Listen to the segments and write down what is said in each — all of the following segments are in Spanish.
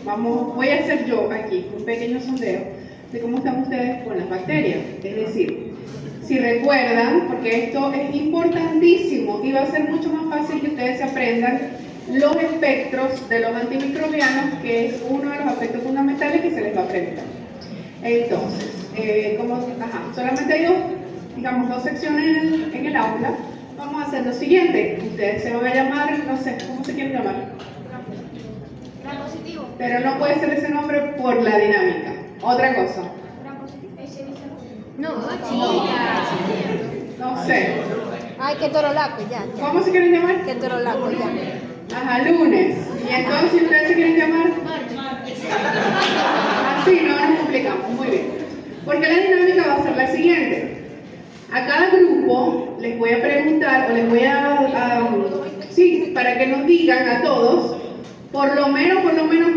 voy a hacer yo aquí un pequeño sondeo de cómo están ustedes con las bacterias. Es decir, si recuerdan, porque esto es importantísimo y va a ser mucho más fácil que ustedes se aprendan los espectros de los antimicrobianos, que es uno de los aspectos fundamentales que se les va a preguntar. Entonces, solamente hay dos secciones en el aula. Vamos a hacer lo siguiente. Ustedes se van a llamar, no sé, ¿cómo se quieren llamar? Gran positivo. Pero no puede ser ese nombre por la dinámica. Otra cosa. Gran positivo. No, chica. No sé. Ay, qué torolaco, ya. ¿Cómo se quieren llamar? Qué torolaco, ya. Ajá, lunes. Y entonces, ¿ustedes se quieren llamar? Así, no nos complicamos. Muy bien. Porque la dinámica va a ser la siguiente. A cada grupo les voy a preguntar, o les voy para que nos digan a todos, por lo menos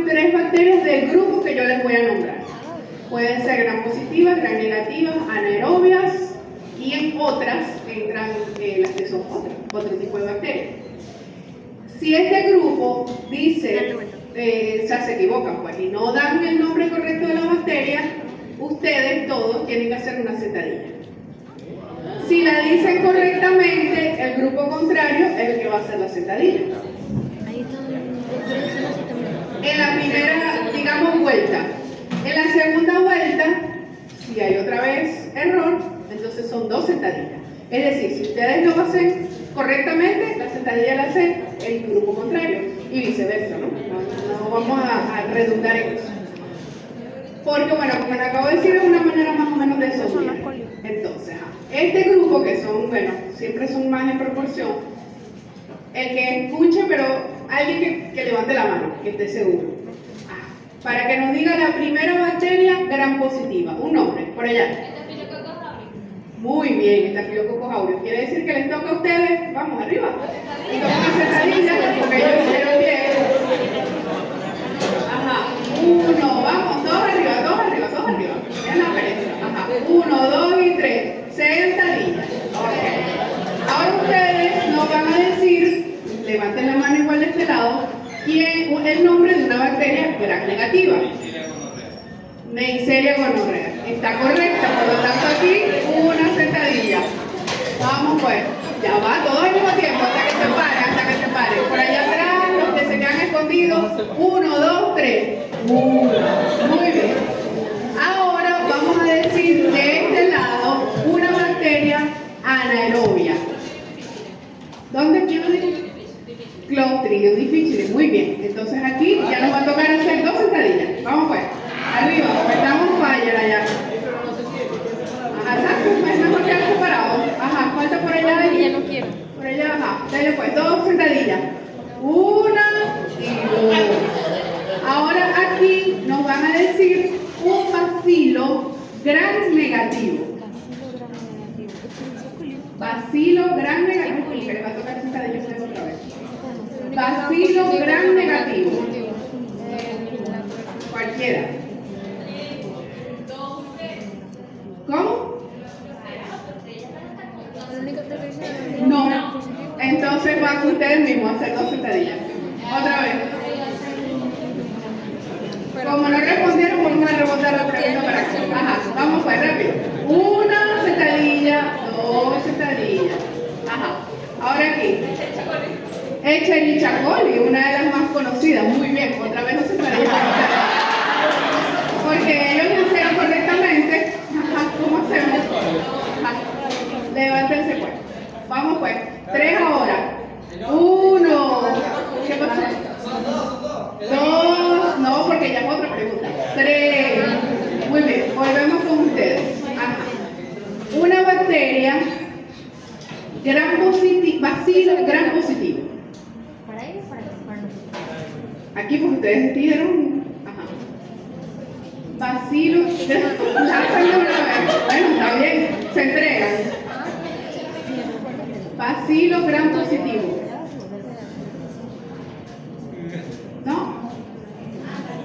3 bacterias del grupo que yo les voy a nombrar. Pueden ser gram positivas, gram negativas, anaerobias, y en otras entran las que son otro tipo de bacterias. Si este grupo dice, se equivocan pues, y no dan el nombre correcto de la bacteria, ustedes todos tienen que hacer una sentadilla. Si la dicen correctamente, el grupo contrario es el que va a hacer la sentadilla. En la primera, digamos, vuelta. En la segunda vuelta, si hay otra vez error, entonces son 2 sentadillas. Es decir, si ustedes lo hacen correctamente, la sentadilla la hace el grupo contrario y viceversa, ¿no? No vamos a redundar en eso. Porque, bueno, como les acabo de decir, es una manera más o menos de asociar. Entonces, este grupo, que son, siempre son más en proporción, el que escuche, pero alguien que levante la mano, que esté seguro. Para que nos diga la primera bacteria gram positiva. Un nombre, por allá. Muy bien, Staphylococcus aureus. Quiere decir que les toca a ustedes, vamos arriba. Y con una sentadilla, porque ellos hicieron bien. Ajá, 1, vamos, 2 arriba. Ya no aparece. Ajá, 1, 2 y 3. Sentadilla. Ok. Ahora ustedes nos van a decir, levanten la mano igual de este lado, el nombre de una bacteria gram negativa. Neisseria gonorrea. Está correcta, por lo tanto aquí una sentadilla. Vamos pues, ya va todo al mismo tiempo hasta que se pare. Por allá atrás, los que se quedan escondidos, 1, 2, 3. Muy bien. Ahora vamos a decir de este lado una bacteria anaerobia. ¿Dónde quiero decir? Clostridium difficile. Muy bien. Entonces aquí ya nos va a tocar hacer 2 sentadillas. Vamos pues. Arriba, estamos fire allá. Ajá, exacto, es mejor quedar separados. Ajá, falta por allá. Ya no quiero. Por allá, ajá. Dale pues, 2 sentadillas. 1 y 2. Ahora aquí nos van a decir un bacilo gram negativo. Bacilo gram negativo. Que le va a tocar sentadillas otra vez. Bacilo gram negativo. Cualquiera. ¿Cómo? No. Entonces van ustedes mismos a hacer 2 sentadillas. Otra vez. Como no respondieron, vamos a rebotar la pregunta para acá. Ajá, vamos pues rápido. 1 sentadilla, 2 sentadillas. Ajá. Ahora aquí. Escherichia coli, una de las más conocidas. Muy bien, otra vez 2 sentadillas. Porque ellos lo hicieron correctamente. Ajá, ¿cómo hacemos? Ajá. Levántense pues. Vamos pues. 3 ahora. 1. ¿Qué pasó? 2. No, porque ya es otra pregunta. 3. Muy bien, volvemos con ustedes. Ajá. Una bacteria gram positivo, bacilo gram positivo. ¿Para ellos o para nosotros? Aquí porque ustedes dijeron. Ajá. Bacilo. Bueno, está bien. Se entregan. Bacilo gram positivo. ¿No?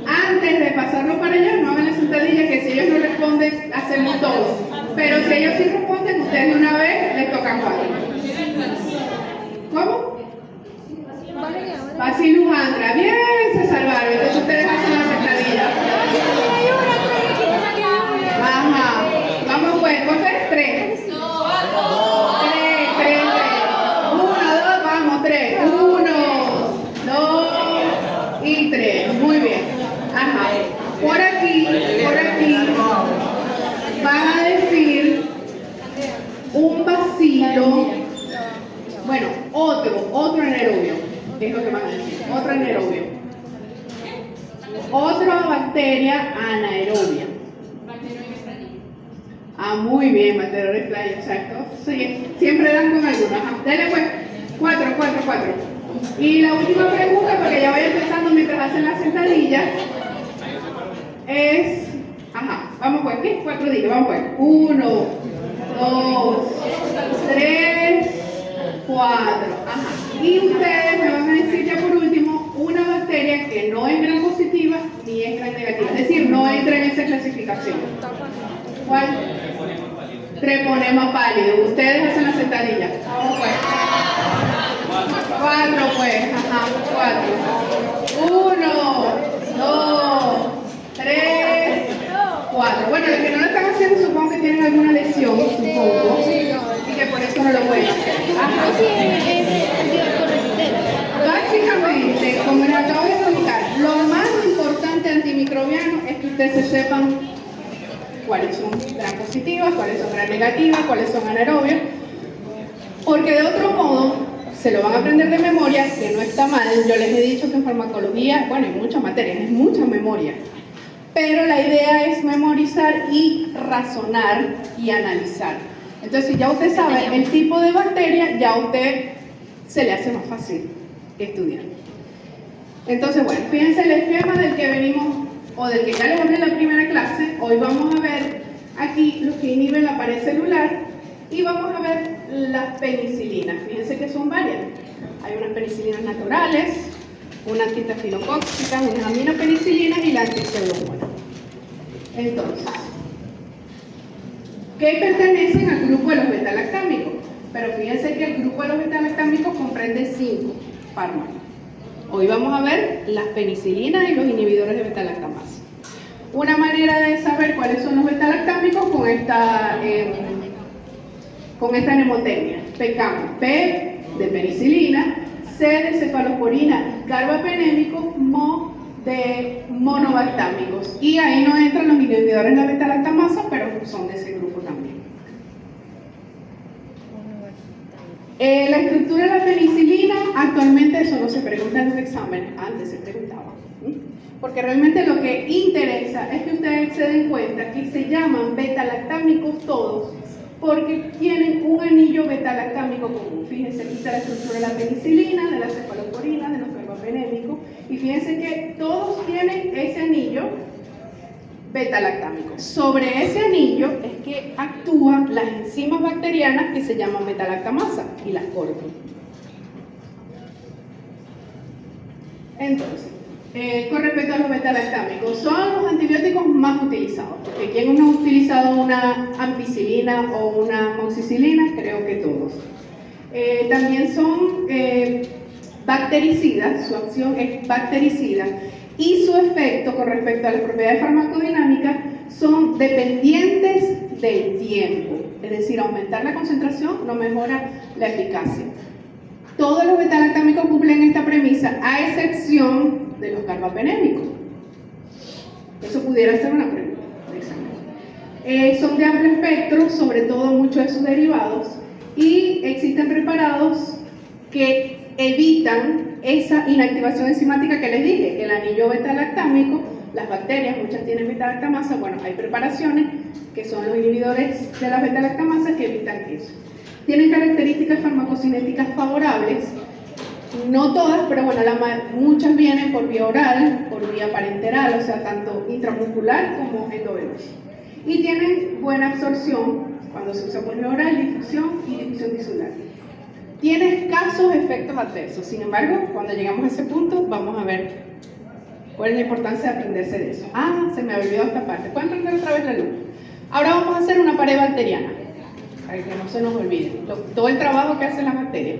Antes de pasarlo para allá, no hagan la sentadilla, que si ellos no responden, hacemos todo. Pero si ellos sí responden, ustedes de una vez les tocan 4. ¿Cómo? Bacillus andra. Bien, se salvaron. Entonces ustedes hacen la Por aquí, van a decir un vasito, bueno, otro anaerobio, es lo que van a decir, otro anaerobio. Otra bacteria anaerobia. Ah, muy bien, bacteria extraña, exacto. Sí, siempre dan con algunas. Dale pues, 4. Y la última pregunta, porque ya voy empezando mientras hacen la sentadilla, es, vamos pues, ¿qué? 4 días, vamos pues. 1, 2, 3, 4. Y ustedes me van a decir ya por último una bacteria que no es gram positiva ni es gram negativa, es decir, no entra en esa clasificación. ¿Cuál? Treponema pálido. Ustedes hacen la sentadilla. Vamos pues. 4 pues. 4. 1, 2, 3, 4. Bueno, los que no lo están haciendo supongo que tienen alguna lesión, supongo. Y que por eso no lo pueden hacer. Básicamente, como les acabo de explicar, lo más importante antimicrobiano es que ustedes se sepan cuáles son gram positivas, cuáles son gram negativas, cuáles son anaerobias, porque de otro modo se lo van a aprender de memoria, que no está mal. Yo les he dicho que en farmacología, bueno, hay muchas materias, es mucha memoria, pero la idea es memorizar y razonar y analizar. Entonces, si ya usted sabe el tipo de bacteria, ya a usted se le hace más fácil estudiar. Entonces, bueno, fíjense el esquema del que venimos, o del que ya les hablé en la primera clase. Hoy vamos a ver aquí los que inhiben la pared celular y vamos a ver las penicilinas. Fíjense que son varias. Hay unas penicilinas naturales, unas antistafilocóxicas, unas aminopenicilinas y la antipseudomonas. Entonces, ¿qué pertenecen al grupo de los betalactámicos? Pero fíjense que el grupo de los betalactámicos comprende 5 fármacos. Hoy vamos a ver las penicilinas y los inhibidores de beta-lactamasa. Una manera de saber cuáles son los beta-lactámicos con esta mnemotecnia. Pecamos P de penicilina, C de cefalosporina y carbapenémico, MO de monobactámicos. Y ahí no entran los inhibidores de la beta-lactamasa, pero son de ese grupo también. La estructura de la penicilina, actualmente eso no se pregunta en los exámenes, antes se preguntaba. Porque realmente lo que interesa es que ustedes se den cuenta que se llaman beta-lactámicos todos, porque tienen un anillo beta-lactámico común. Fíjense, aquí está la estructura de la penicilina, de la cefalosporina, de los carbapenémicos, y fíjense que todos tienen ese anillo beta-lactámico. Sobre ese anillo es que actúan las enzimas bacterianas que se llaman beta-lactamasa y las cortan. Entonces, con respecto a los beta-lactámicos, son los antibióticos más utilizados. Porque ¿quién no ha utilizado una ampicilina o una amoxicilina? Creo que todos. También son bactericidas, su acción es bactericida. Y su efecto con respecto a las propiedades farmacodinámicas son dependientes del tiempo. Es decir, aumentar la concentración no mejora la eficacia. Todos los beta-lactámicos cumplen esta premisa, a excepción de los carbapenémicos. Eso pudiera ser una pregunta de examen. Son de amplio espectro, sobre todo muchos de sus derivados, y existen preparados que evitan esa inactivación enzimática que les dije, el anillo beta-lactámico, las bacterias, muchas tienen beta-lactamasa. Bueno, hay preparaciones que son los inhibidores de la beta-lactamasa que evitan eso. Tienen características farmacocinéticas favorables, no todas, pero bueno, muchas vienen por vía oral, por vía parenteral, o sea, tanto intramuscular como endovenosa. Y tienen buena absorción cuando se usa por vía oral, difusión y difusión tisular. Tiene escasos efectos adversos, sin embargo, cuando llegamos a ese punto, vamos a ver cuál es la importancia de aprenderse de eso. Se me olvidó esta parte. ¿Pueden prender otra vez la luz? Ahora vamos a hacer una pared bacteriana, para que no se nos olvide todo el trabajo que hacen las bacterias.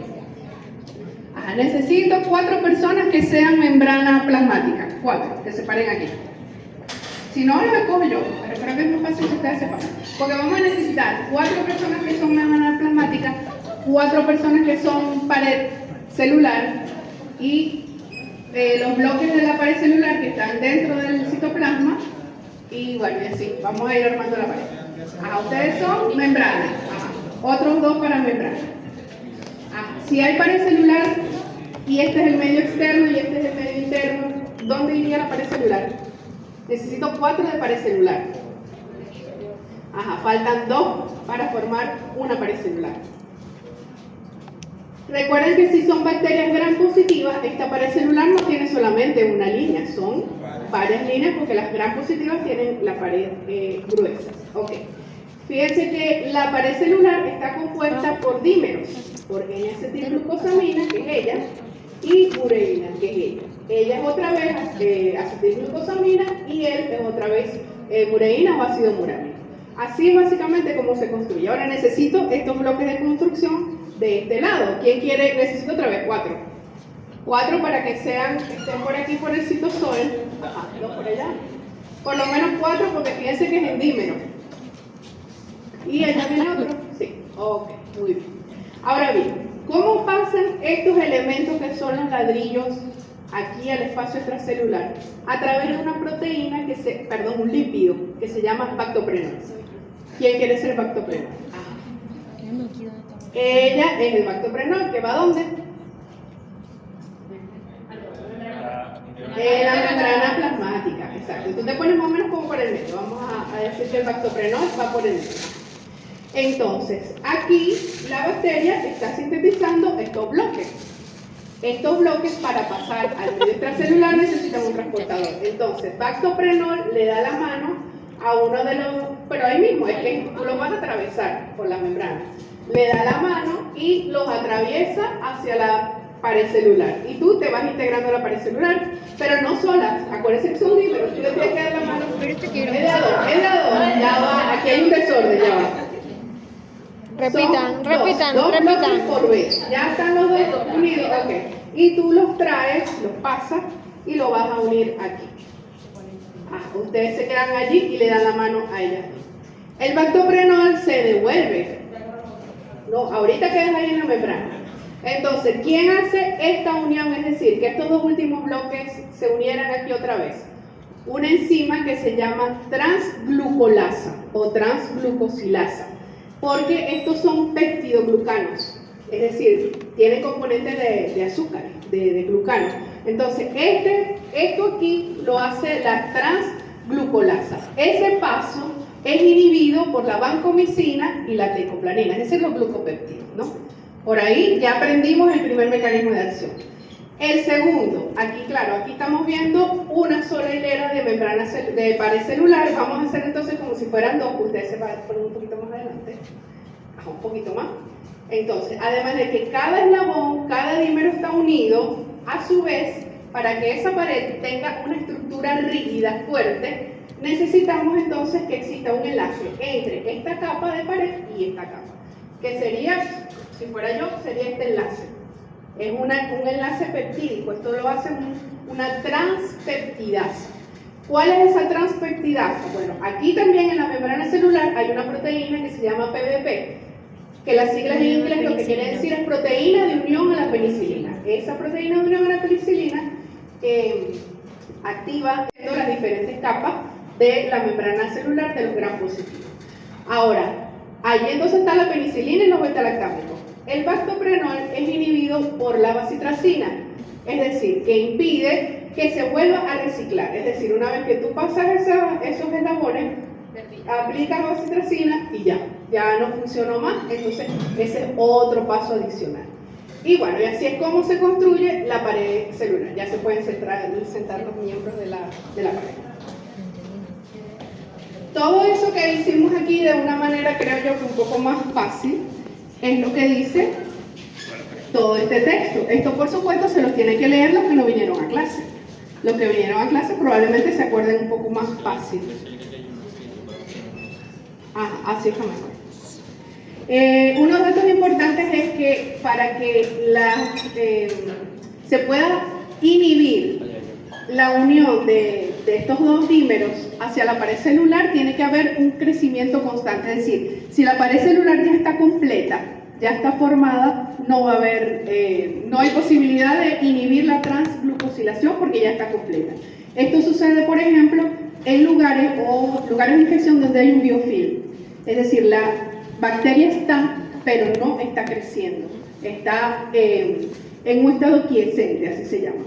Necesito 4 personas que sean membrana plasmática. 4, que se paren aquí. Si no, lo cojo yo, pero creo que es más fácil que ustedes sepan. Porque vamos a necesitar 4 personas que son membrana plasmática, 4 personas que son pared celular y los bloques de la pared celular que están dentro del citoplasma, y bueno, y así, vamos a ir armando la pared. Ajá, ustedes son membranas, ajá, otros dos para membranas. Si hay pared celular, y este es el medio externo y este es el medio interno, ¿dónde iría la pared celular? Necesito 4 de pared celular. Ajá, faltan 2 para formar una pared celular. Recuerden que si son bacterias gram positivas, esta pared celular no tiene solamente una línea, son varias líneas porque las gram positivas tienen la pared gruesa. Ok. Fíjense que la pared celular está compuesta por dímeros, por N-acetilglucosamina, que es ella, y ureína, que es ella. Ella es otra vez acetilglucosamina y él es otra vez ureína o ácido muránico. Así es básicamente como se construye. Ahora necesito estos bloques de construcción de este lado. ¿Quién quiere? Necesito otra vez 4. 4 para que estén por aquí por el citosol. Ajá, 2 por allá. Por lo menos 4 porque fíjense que es en dímero. ¿Y allá viene otro? Sí. Ok, muy bien. Ahora bien, ¿cómo pasan estos elementos que son los ladrillos aquí al espacio extracelular? A través de una proteína un lípido que se llama bactoprenol. ¿Quién quiere ser bactoprenol? Ella es el bactoprenol, ¿que va a dónde? La membrana plasmática, exacto. Tú te pones más o menos como por el medio. Vamos a decir que el bactoprenol va por el medio. Entonces, aquí la bacteria está sintetizando estos bloques. Estos bloques para pasar al medio extracelular necesitan un transportador. Entonces, bactoprenol le da la mano a uno de los, pero ahí mismo, es que tú los vas a atravesar por la membrana. Le da la mano y los atraviesa hacia la pared celular. Y tú te vas integrando a la pared celular, pero no solas. Acuérdense que son dímeros, tú le tienes que dar la mano. Es de a dos, ya va, aquí hay un desorden, ya va. Repitan. Dos bloques por vez. Ya están los dos unidos, ok. Y tú los traes, los pasas y lo vas a unir aquí. Ustedes se quedan allí y le dan la mano a ella. El bactoprenol se devuelve. No, ahorita quedas ahí en la membrana. Entonces, ¿quién hace esta unión? Es decir, que estos dos últimos bloques se unieran aquí otra vez. Una enzima que se llama transglucolasa o transglucosilasa. Porque estos son peptidoglucanos, es decir, tienen componentes de azúcar, de glucano. Entonces, esto aquí lo hace la transglucolasa. Ese paso es inhibido por la vancomicina y la tecoplanina, es decir, los glucopéptidos, ¿no? Por ahí ya aprendimos el primer mecanismo de acción. El segundo, aquí claro, aquí estamos viendo una sola hilera de membranas de pared celular. Vamos a hacer entonces como si fueran dos. Ustedes se van a poner un poquito más adelante. Un poquito más. Entonces, además de que cada eslabón, cada dímero está unido, a su vez, para que esa pared tenga una estructura rígida, fuerte, necesitamos entonces que exista un enlace entre esta capa de pared y esta capa. Que sería, si fuera yo, sería este enlace. Es un enlace peptídico, esto lo hace una transpeptidasa. ¿Cuál es esa transpeptidasa? Bueno, aquí también en la membrana celular hay una proteína que se llama PBP, que las siglas en inglés lo que quiere decir es proteína de unión a la penicilina. Esa proteína de unión a la penicilina activa las diferentes capas de la membrana celular de los gram positivos. Ahora, allí entonces está la penicilina y los beta-lactámicos. El bactoprenol es inhibido por la bacitracina, es decir, que impide que se vuelva a reciclar. Es decir, una vez que tú pasas esos eslabones, aplicas bacitracina y ya no funcionó más, entonces ese es otro paso adicional. Y bueno, y así es como se construye la pared celular. Ya se pueden sentar los miembros de la pared. Todo eso que hicimos aquí de una manera, creo yo, que un poco más fácil, es lo que dice todo este texto. Esto, por supuesto, se los tienen que leer los que no vinieron a clase. Los que vinieron a clase probablemente se acuerden un poco más fácil. Así está mejor. Unos datos importantes es que para que se pueda inhibir la unión de estos dos dímeros hacia la pared celular, tiene que haber un crecimiento constante. Es decir, si la pared celular ya está completa, ya está formada, no va a haber, no hay posibilidad de inhibir la transglucosilación porque ya está completa. Esto sucede, por ejemplo, en lugares de infección donde hay un biofilm, es decir, la bacteria está, pero no está creciendo, está en un estado quiescente, así se llama.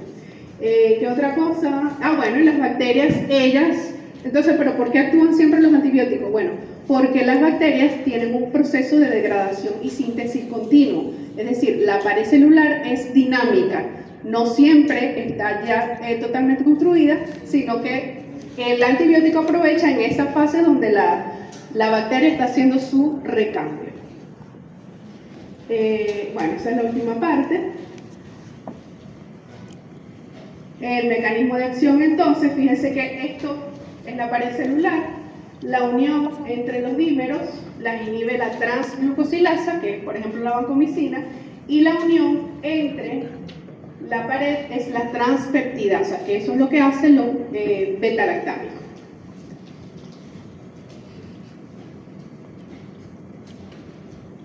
¿Qué otra cosa? Bueno, y las bacterias, ellas, entonces, ¿pero por qué actúan siempre los antibióticos? Bueno, porque las bacterias tienen un proceso de degradación y síntesis continuo, es decir, la pared celular es dinámica, no siempre está ya totalmente construida, sino que el antibiótico aprovecha en esa fase donde la bacteria está haciendo su recambio. Bueno, esa es la última parte. El mecanismo de acción, entonces, fíjense que esto es la pared celular, la unión entre los dímeros la inhibe la transglucosilasa, que es por ejemplo la vancomicina, y la unión entre la pared es la transpeptidasa, que eso es lo que hacen los beta-lactámicos.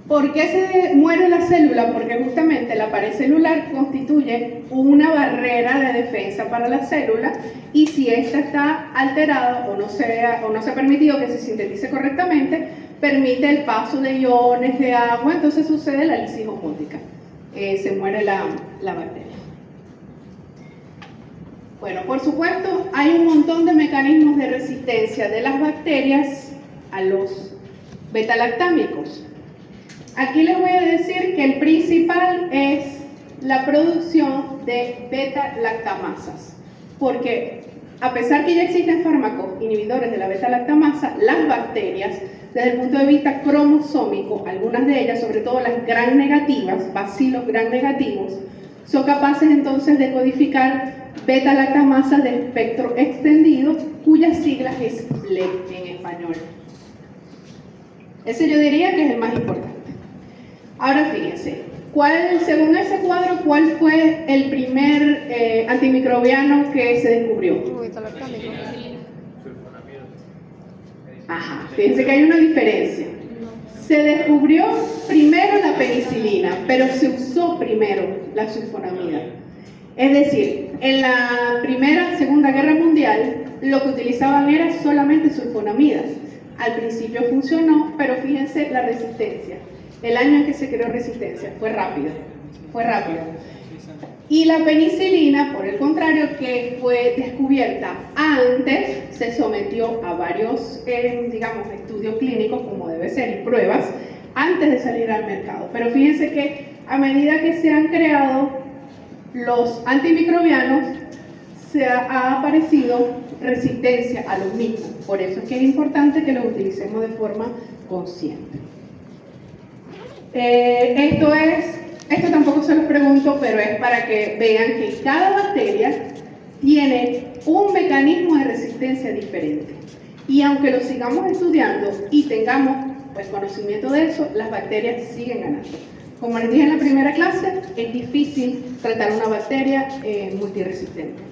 ¿Por qué se muere la célula? Porque justamente la pared celular constituye una barrera de defensa para la célula y si ésta está alterada o no se ha permitido que se sintetice correctamente, permite el paso de iones de agua, entonces sucede la lisis osmótica, se muere la bacteria. Bueno, por supuesto, hay un montón de mecanismos de resistencia de las bacterias a los beta-lactámicos. Aquí les voy a decir que el principal es la producción de beta-lactamasas, porque a pesar que ya existen fármacos inhibidores de la beta-lactamasa, las bacterias, desde el punto de vista cromosómico, algunas de ellas, sobre todo las gram negativas, bacilos gram negativos, son capaces entonces de codificar beta-lactamasas de espectro extendido, cuyas siglas es BLEB en español. Ese yo diría que es el más importante. Ahora fíjense, según ese cuadro, ¿cuál fue el primer antimicrobiano que se descubrió? Ajá, fíjense que hay una diferencia. Se descubrió primero la penicilina, pero se usó primero la sulfonamida. Es decir, en la Segunda Guerra Mundial, lo que utilizaban era solamente sulfonamidas. Al principio funcionó, pero fíjense la resistencia. El año en que se creó resistencia fue rápido. Y la penicilina, por el contrario, que fue descubierta antes, se sometió a varios, estudios clínicos, como debe ser, y pruebas, antes de salir al mercado. Pero fíjense que a medida que se han creado los antimicrobianos, se ha aparecido resistencia a los mismos. Por eso es que es importante que los utilicemos de forma consciente. Esto tampoco se los pregunto, pero es para que vean que cada bacteria tiene un mecanismo de resistencia diferente. Y aunque lo sigamos estudiando y tengamos conocimiento de eso, las bacterias siguen ganando. Como les dije en la primera clase, es difícil tratar una bacteria multiresistente.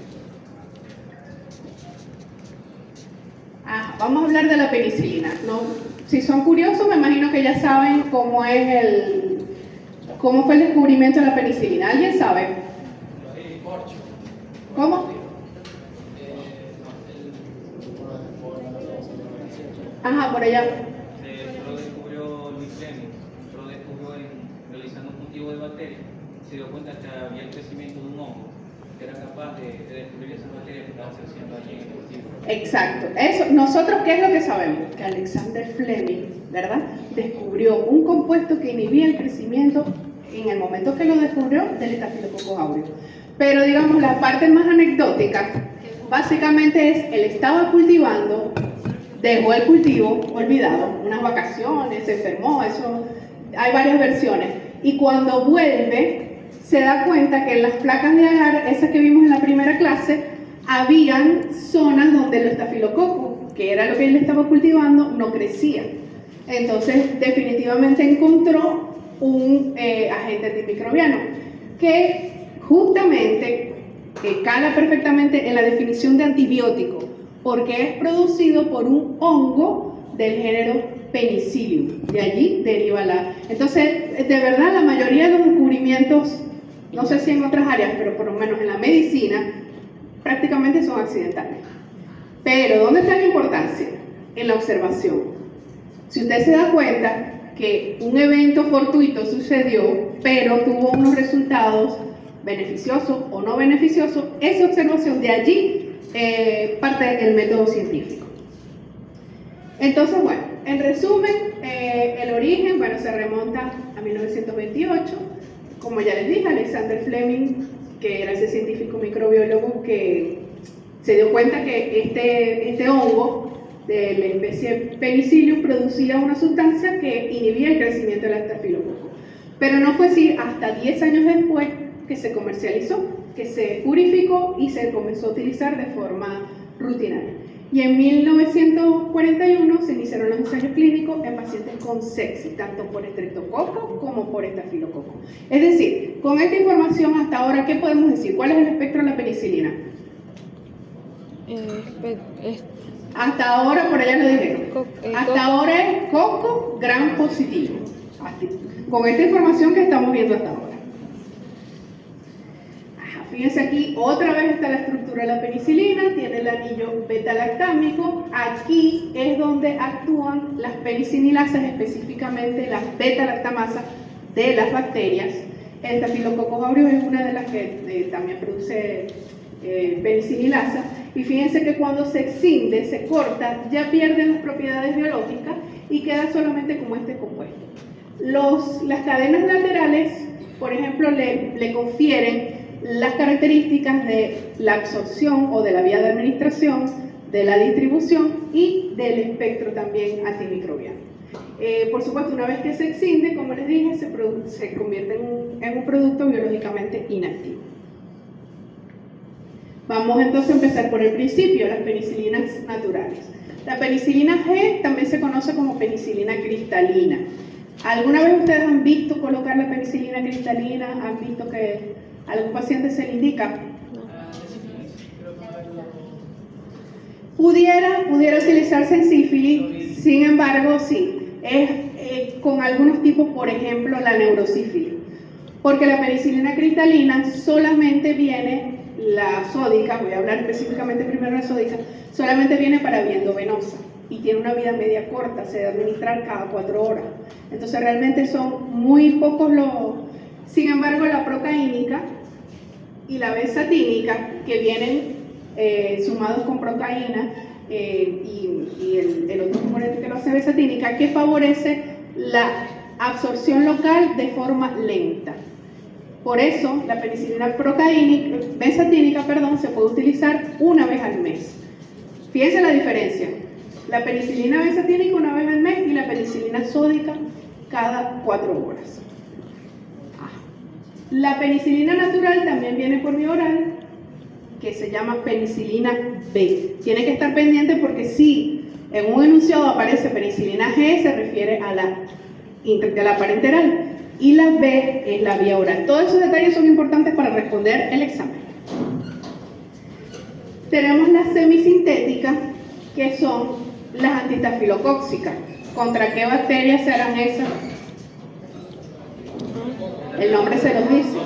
Vamos a hablar de la penicilina, ¿no? Si son curiosos, me imagino que ya saben cómo fue el descubrimiento de la penicilina. ¿Alguien sabe? ¿Cómo? Ajá, por allá. Lo descubrió Luis Fleming, lo descubrió realizando un cultivo de bacterias. Se dio cuenta que había el crecimiento de un hongo que era capaz de descubrir esas bacterias que estaban creciendo allí en el cultivo. Exacto. Eso, nosotros, ¿qué es lo que sabemos? Que Alexander Fleming, ¿verdad?, descubrió un compuesto que inhibía el crecimiento en el momento que lo descubrió del Staphylococcus aureus. Pero digamos, la parte más anecdótica, básicamente es, él estaba cultivando, dejó el cultivo olvidado, unas vacaciones, se enfermó, eso, hay varias versiones. Y cuando vuelve, se da cuenta que en las placas de agar, esas que vimos en la primera clase, habían zonas donde el estafilococo, que era lo que él estaba cultivando, no crecía. Entonces, definitivamente encontró un agente antimicrobiano que justamente cala perfectamente en la definición de antibiótico, porque es producido por un hongo del género Penicillium. De allí deriva la... Entonces, de verdad, la mayoría de los descubrimientos, no sé si en otras áreas, pero por lo menos en la medicina, prácticamente son accidentales. Pero, ¿dónde está la importancia? En la observación. Si usted se da cuenta que un evento fortuito sucedió, pero tuvo unos resultados beneficiosos o no beneficiosos, esa observación de allí parte del método científico. Entonces, bueno, en resumen, el origen, bueno, se remonta a 1928. Como ya les dije, Alexander Fleming, que era ese científico microbiólogo que se dio cuenta que este hongo de la especie Penicillium producía una sustancia que inhibía el crecimiento del estafilococo. Pero no fue así hasta 10 años después que se comercializó, que se purificó y se comenzó a utilizar de forma rutinaria. Y en 1941 se iniciaron los ensayos clínicos en pacientes con sepsis, tanto por estreptococo como por estafilococo. Es decir, con esta información hasta ahora, ¿qué podemos decir? ¿Cuál es el espectro de la penicilina? Hasta ahora, por allá lo dijeron. Hasta ahora es coco gram positivo. Así, con esta información que estamos viendo hasta ahora. Fíjense aquí, otra vez está la estructura de la penicilina, tiene el anillo beta-lactámico. Aquí es donde actúan las penicilinasas, específicamente las beta-lactamasas de las bacterias. El Staphylococcus aureus es una de las que también produce penicilasa. Y fíjense que cuando se excinde, se corta, ya pierden las propiedades biológicas y queda solamente como este compuesto. Las cadenas laterales, por ejemplo, le confieren las características de la absorción o de la vía de administración, de la distribución y del espectro también antimicrobiano. Por supuesto, una vez que se excinde, como les dije, se convierte en un producto biológicamente inactivo. Vamos entonces a empezar por el principio, las penicilinas naturales. La penicilina G también se conoce como penicilina cristalina. ¿Alguna vez ustedes han visto colocar la penicilina cristalina? ¿Han visto que a algún paciente se le indica? Pudiera utilizarse en sífilis, sin embargo, sí, es con algunos tipos, por ejemplo, la neurosífilis, porque la penicilina cristalina solamente viene, la sódica, voy a hablar específicamente primero de la sódica, solamente viene para vía endovenosa y tiene una vida media corta, se debe administrar cada 4 horas. Entonces realmente son muy pocos los... Sin embargo, la procaínica y la benzatínica, que vienen sumados con procaína y el otro componente que lo hace benzatínica, que favorece la absorción local de forma lenta. Por eso, la penicilina benzatínica, se puede utilizar una vez al mes. Fíjense la diferencia. La penicilina benzatínica una vez al mes y la penicilina sódica cada 4 horas. La penicilina natural también viene por vía oral, que se llama penicilina B. Tiene que estar pendiente porque si en un enunciado aparece penicilina G, se refiere a la parenteral. Y la B es la vía oral. Todos esos detalles son importantes para responder el examen. Tenemos las semisintéticas, que son las antistafilocóxicas. ¿Contra qué bacterias serán esas? El nombre se los dice.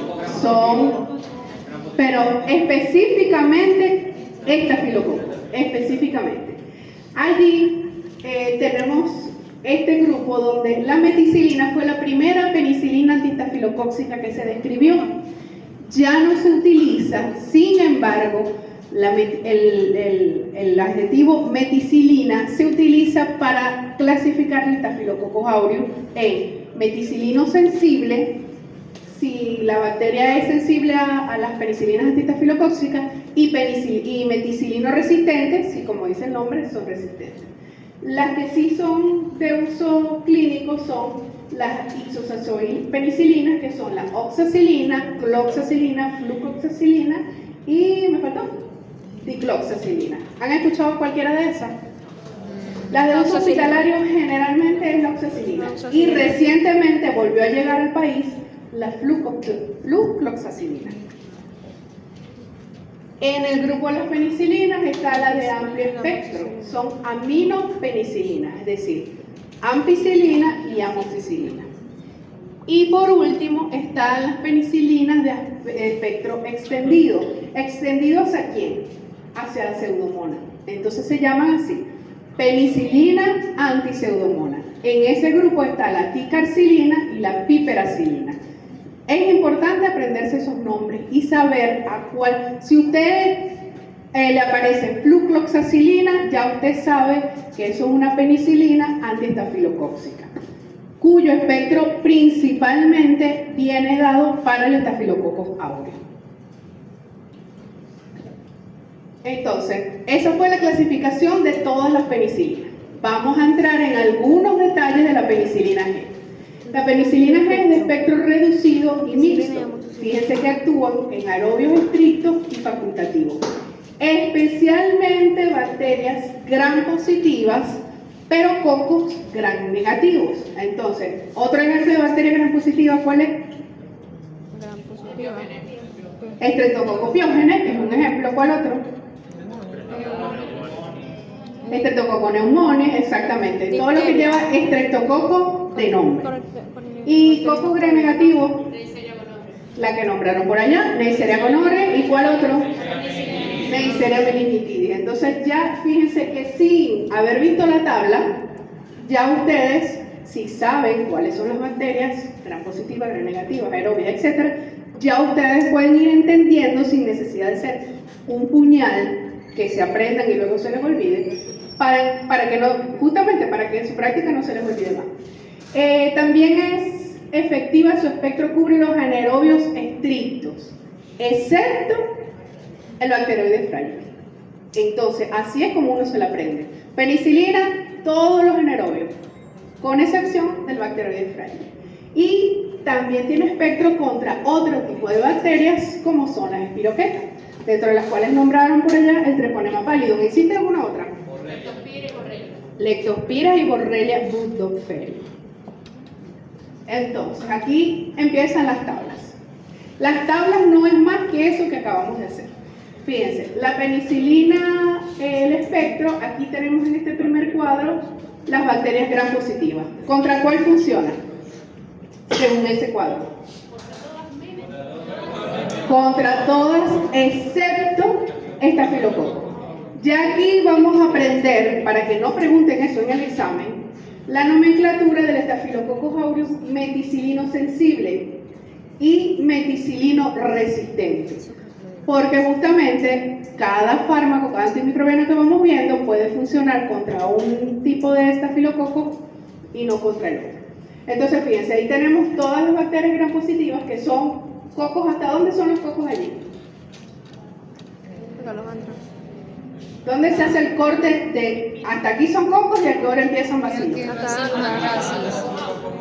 Pero específicamente estafilococo. Específicamente. Allí tenemos este grupo donde la meticilina fue la primera penicilina antistafilocóxica que se describió. Ya no se utiliza, sin embargo, el adjetivo meticilina se utiliza para clasificar el Staphylococcus aureus en meticilino sensible, si la bacteria es sensible a las penicilinas antistafilocóxicas, y meticilino resistente, si como dice el nombre, son resistentes. Las que sí son de uso clínico son las ixosazoilpenicilinas, que son la oxacilina, cloxacilina, flucoxacilina y, ¿me faltó? Dicloxacilina. ¿Han escuchado cualquiera de esas? Las de uso hospitalario generalmente es la oxacilina. Y recientemente volvió a llegar al país la flucloxacilina. En el grupo de las penicilinas está la de amplio espectro, son aminopenicilinas, es decir, ampicilina y amoxicilina. Y por último están las penicilinas de espectro extendido. ¿Extendido hacia quién? Hacia la pseudomonas. Entonces se llaman así, penicilina antipseudomonas. En ese grupo está la ticarcilina y la piperacilina. Es importante aprenderse esos nombres y saber a cuál. Si usted le aparece flucloxacilina, ya usted sabe que eso es una penicilina antiestafilocóxica, cuyo espectro principalmente viene dado para el Staphylococcus aureus. Entonces, esa fue la clasificación de todas las penicilinas. Vamos a entrar en algunos detalles de la penicilina G. La penicilina G es de espectro reducido y mixto. Fíjense que actúan en aerobios estrictos y facultativos, especialmente bacterias gram positivas, pero cocos gram negativos. Entonces, otro ejemplo de bacteria gram positiva, ¿cuál es? Gran positiva. Streptococcus pyogenes, que es un ejemplo. ¿Cuál otro? Streptococcus pneumoniae, exactamente. Todo lo que lleva streptococo de nombre. Y coco gram negativo, la que nombraron por allá, Neisseria gonorrhoeae. ¿Y cuál otro? Neisseria meningitidis. Entonces ya fíjense que sin haber visto la tabla, ya ustedes, si saben cuáles son las bacterias gram positivas, gram negativas, aerobias, etc., ya ustedes pueden ir entendiendo sin necesidad de ser un puñal que se aprendan y luego se les olvide, para que no, justamente para que en su práctica no se les olvide más. También es efectiva, su espectro cubre los anaerobios estrictos, excepto el bacteroide frágil. Entonces, así es como uno se la aprende. Penicilina, todos los anaerobios, con excepción del bacteroide frágil. Y también tiene espectro contra otro tipo de bacterias, como son las espiroquetas, dentro de las cuales nombraron por allá el Treponema pallidum. ¿Existe alguna otra? Leptospira y Borrelia burgdorferi. Entonces, aquí empiezan las tablas. Las tablas no es más que eso que acabamos de hacer. Fíjense, la penicilina, el espectro, aquí tenemos en este primer cuadro las bacterias gram positivas. ¿Contra cuál funciona? Según ese cuadro. Contra todas, excepto estafilococo. Ya aquí vamos a aprender, para que no pregunten eso en el examen, la nomenclatura del Staphylococcus aureus meticilino sensible y meticilino resistente. Porque justamente cada fármaco, cada antimicrobiano que vamos viendo puede funcionar contra un tipo de estafilococo y no contra el otro. Entonces, fíjense, ahí tenemos todas las bacterias gram positivas que son cocos. ¿Hasta dónde son los cocos allí? ¿Dónde se hace el corte de hasta aquí son cocos y aquí ahora empiezan bacilos?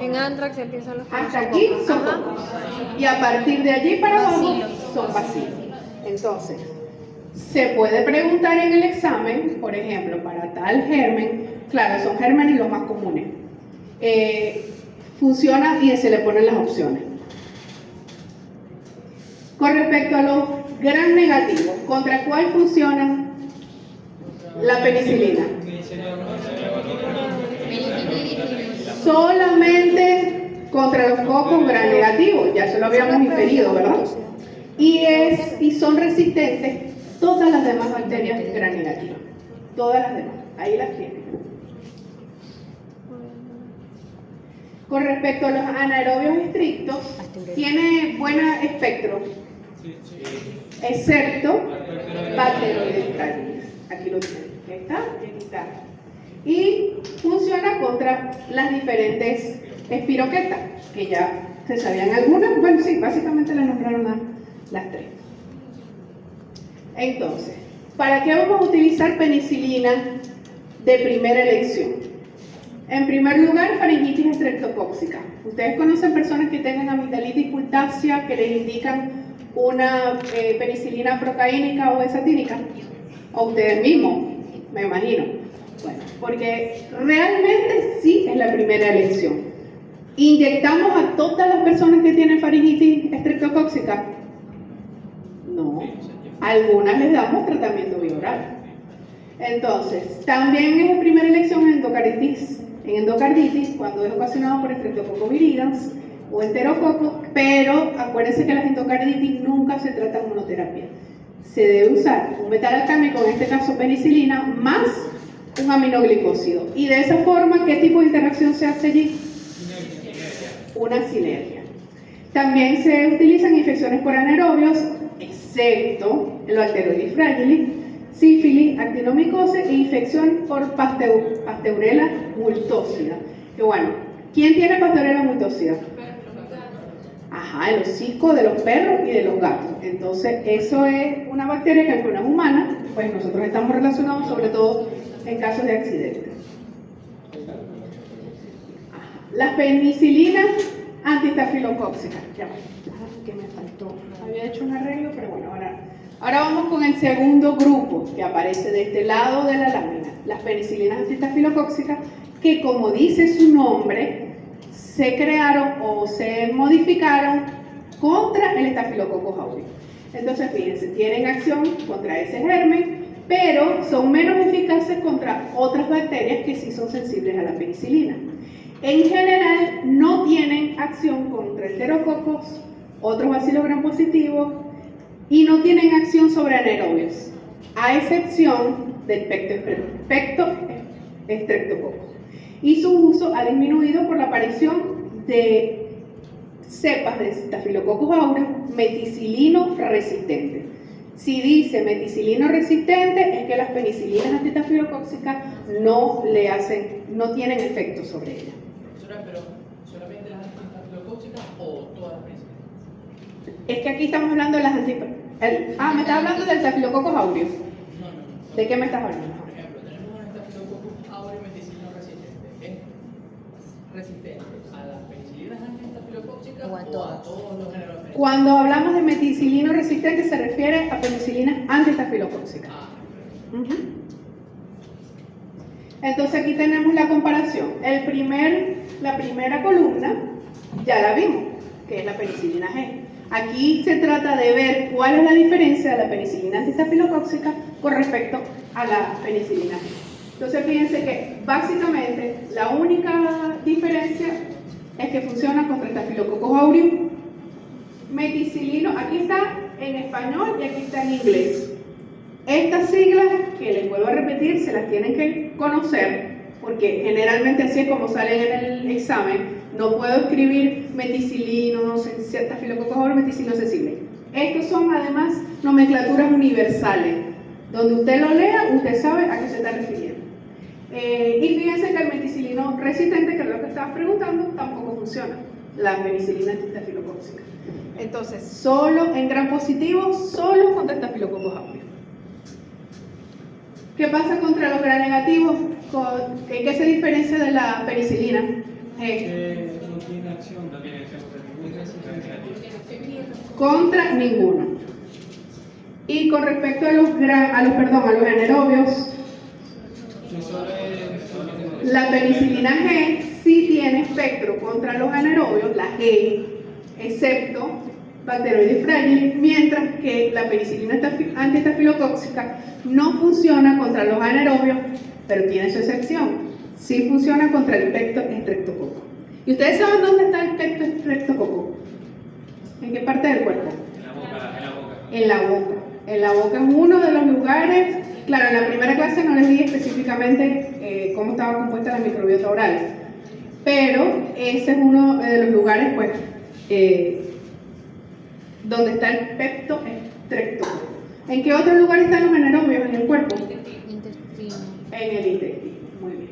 En Anthrax empiezan los cocos. Hasta aquí son cocos. Y a partir de allí para abajo son bacilos. Entonces, se puede preguntar en el examen, por ejemplo, para tal germen, claro, son gérmenes los más comunes. Funciona y se le ponen las opciones. Con respecto a los gram negativos, ¿contra cuál funciona la penicilina? Solamente contra los cocos gram negativos, ya se lo habíamos inferido, ¿verdad? Y son resistentes todas las demás bacterias gram negativas. Todas las demás, ahí las tienen. Con respecto a los anaerobios estrictos, tiene buen espectro, excepto bacteroides frágiles. Aquí lo tienen. Aquí está, aquí está. Y funciona contra las diferentes espiroquetas, que ya se sabían algunas. Bueno, sí, básicamente las nombraron las tres. Entonces, ¿para qué vamos a utilizar penicilina de primera elección? En primer lugar, faringitis estreptocóxica. ¿Ustedes conocen personas que tengan amigdalitis pultácea que les indican una penicilina procaínica o besatínica? O ustedes mismos, me imagino. Bueno, porque realmente sí es la primera elección. ¿Inyectamos a todas las personas que tienen faringitis estreptocóxica? No. Algunas les damos tratamiento bioral. Entonces, también es de primera elección en endocarditis, cuando es ocasionado por Streptococcus viridans o enterococo, pero acuérdense que las endocarditis nunca se tratan con monoterapia. Se debe usar un metalálcamico, en este caso penicilina, más un aminoglicósido. Y de esa forma, ¿qué tipo de interacción se hace allí? Una sinergia. También se utilizan infecciones por anaerobios, excepto el Bacteroides fragilis, sífilis, actinomicosis e infección por Pasteurella multósida. Que bueno, ¿quién tiene Pasteurella multósida? Ajá, el hocico de los perros y de los gatos. Entonces, eso es una bacteria que aunque no es humana, pues nosotros estamos relacionados sobre todo en casos de accidentes. Las penicilinas antistafilocóxicas. Ya, que me faltó. Había hecho un arreglo, pero bueno, ahora vamos con el segundo grupo que aparece de este lado de la lámina. Las penicilinas antistafilocóxicas, que como dice su nombre, se crearon o se modificaron contra el Staphylococcus aureus. Entonces, fíjense, tienen acción contra ese germen, pero son menos eficaces contra otras bacterias que sí son sensibles a la penicilina. En general, no tienen acción contra enterococos, otros bacilos gram positivos, y no tienen acción sobre anaerobios, a excepción del Streptococcus. Y su uso ha disminuido por la aparición de cepas de Staphylococcus aureus meticilino resistente. Si dice meticilino resistente, es que las penicilinas antistafilocóxicas no tienen efecto sobre ella. Profesora, pero ¿solamente las antistafilocóxicas o todas las penicilinas? Es que aquí estamos hablando de las me estás hablando del Staphylococcus aureus. No. ¿De qué me estás hablando? Por ejemplo, tenemos un Staphylococcus aureus meticilino resistente. ¿Es resistente a las penicilinas antistafilocóxicas o a todos los géneros de penicilina? Cuando hablamos de meticilino resistente se refiere a penicilinas antistafilocóxicas. Entonces aquí tenemos la comparación. La primera columna ya la vimos, que es la penicilina G. Aquí se trata de ver cuál es la diferencia de la penicilina antistafilocóxica con respecto a la penicilina G. Entonces fíjense que básicamente la única diferencia es que funciona contra Staphylococcus aureus meticilino. Aquí está en español y aquí está en inglés. Estas siglas, que les vuelvo a repetir, se las tienen que conocer, porque generalmente así es como salen en el examen. No puedo escribir meticilino, Staphylococcus aureus meticilino sensible. Estos son además nomenclaturas universales. Donde usted lo lea, usted sabe a qué se está refiriendo. Y fíjense que el meticilino resistente, que es lo que estabas preguntando, tampoco funciona. La penicilina antistafilocóxica. Entonces, solo en gram positivo, solo contra Staphylococcus aureus. ¿Qué pasa contra los gram negativos? ¿En qué se diferencia de la penicilina? No tiene acción, no tiene acción contra ninguno. Y con respecto a los anaerobios, la penicilina G sí tiene espectro contra los anaerobios, la G, excepto Bacteroides fragilis, mientras que la penicilina antistafilocóxica no funciona contra los anaerobios, pero tiene su excepción. Sí funciona contra el Streptococcus. ¿Y ustedes saben dónde está el Streptococcus? ¿En qué parte del cuerpo? En la boca. En la boca es uno de los lugares. Claro, en la primera clase no les di específicamente cómo estaba compuesta la microbiota oral, pero ese es uno de los lugares, pues, donde está el Streptococcus. ¿En qué otro lugar están los anaerobios en el cuerpo? Intestino. En el intestino. Muy bien.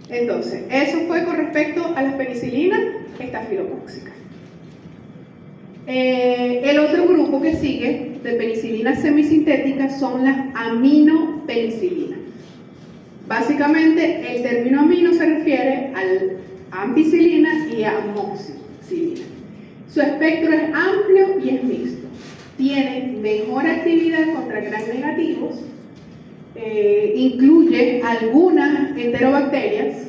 Entonces, eso fue con respecto a las penicilinas estafilocóxicas. El otro grupo que sigue de penicilinas semisintéticas son las aminopenicilinas. Básicamente, el término amino se refiere a ampicilina y a amoxicilina. Su espectro es amplio y es mixto. Tiene mejor actividad contra gram negativos, incluye algunas enterobacterias.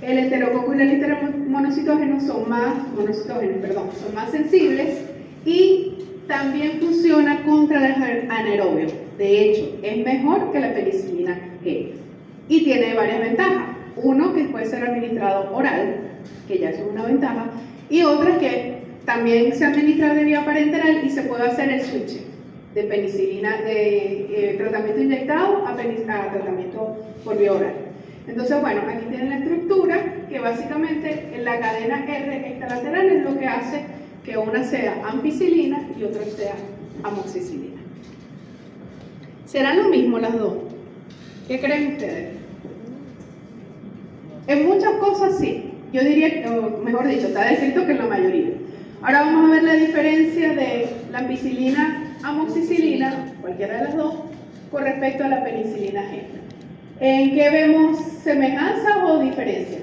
El enterococo y el enteromonocitógeno son más sensibles, y también funciona contra el anaerobio. De hecho, es mejor que la penicilina G. Y tiene varias ventajas. Uno, que puede ser administrado oral, que ya es una ventaja, y otra que también se administra de vía parenteral y se puede hacer el switch de penicilina, de tratamiento inyectado a tratamiento por vía oral. Entonces, bueno, aquí tienen la estructura, que básicamente en la cadena R extralateral es lo que hace que una sea ampicilina y otra sea amoxicilina. ¿Serán lo mismo las dos? ¿Qué creen ustedes? En muchas cosas sí. Yo diría, o mejor dicho, está descrito que en la mayoría. Ahora vamos a ver la diferencia de la ampicilina, amoxicilina, cualquiera de las dos, con respecto a la penicilina G. ¿En qué vemos semejanzas o diferencias?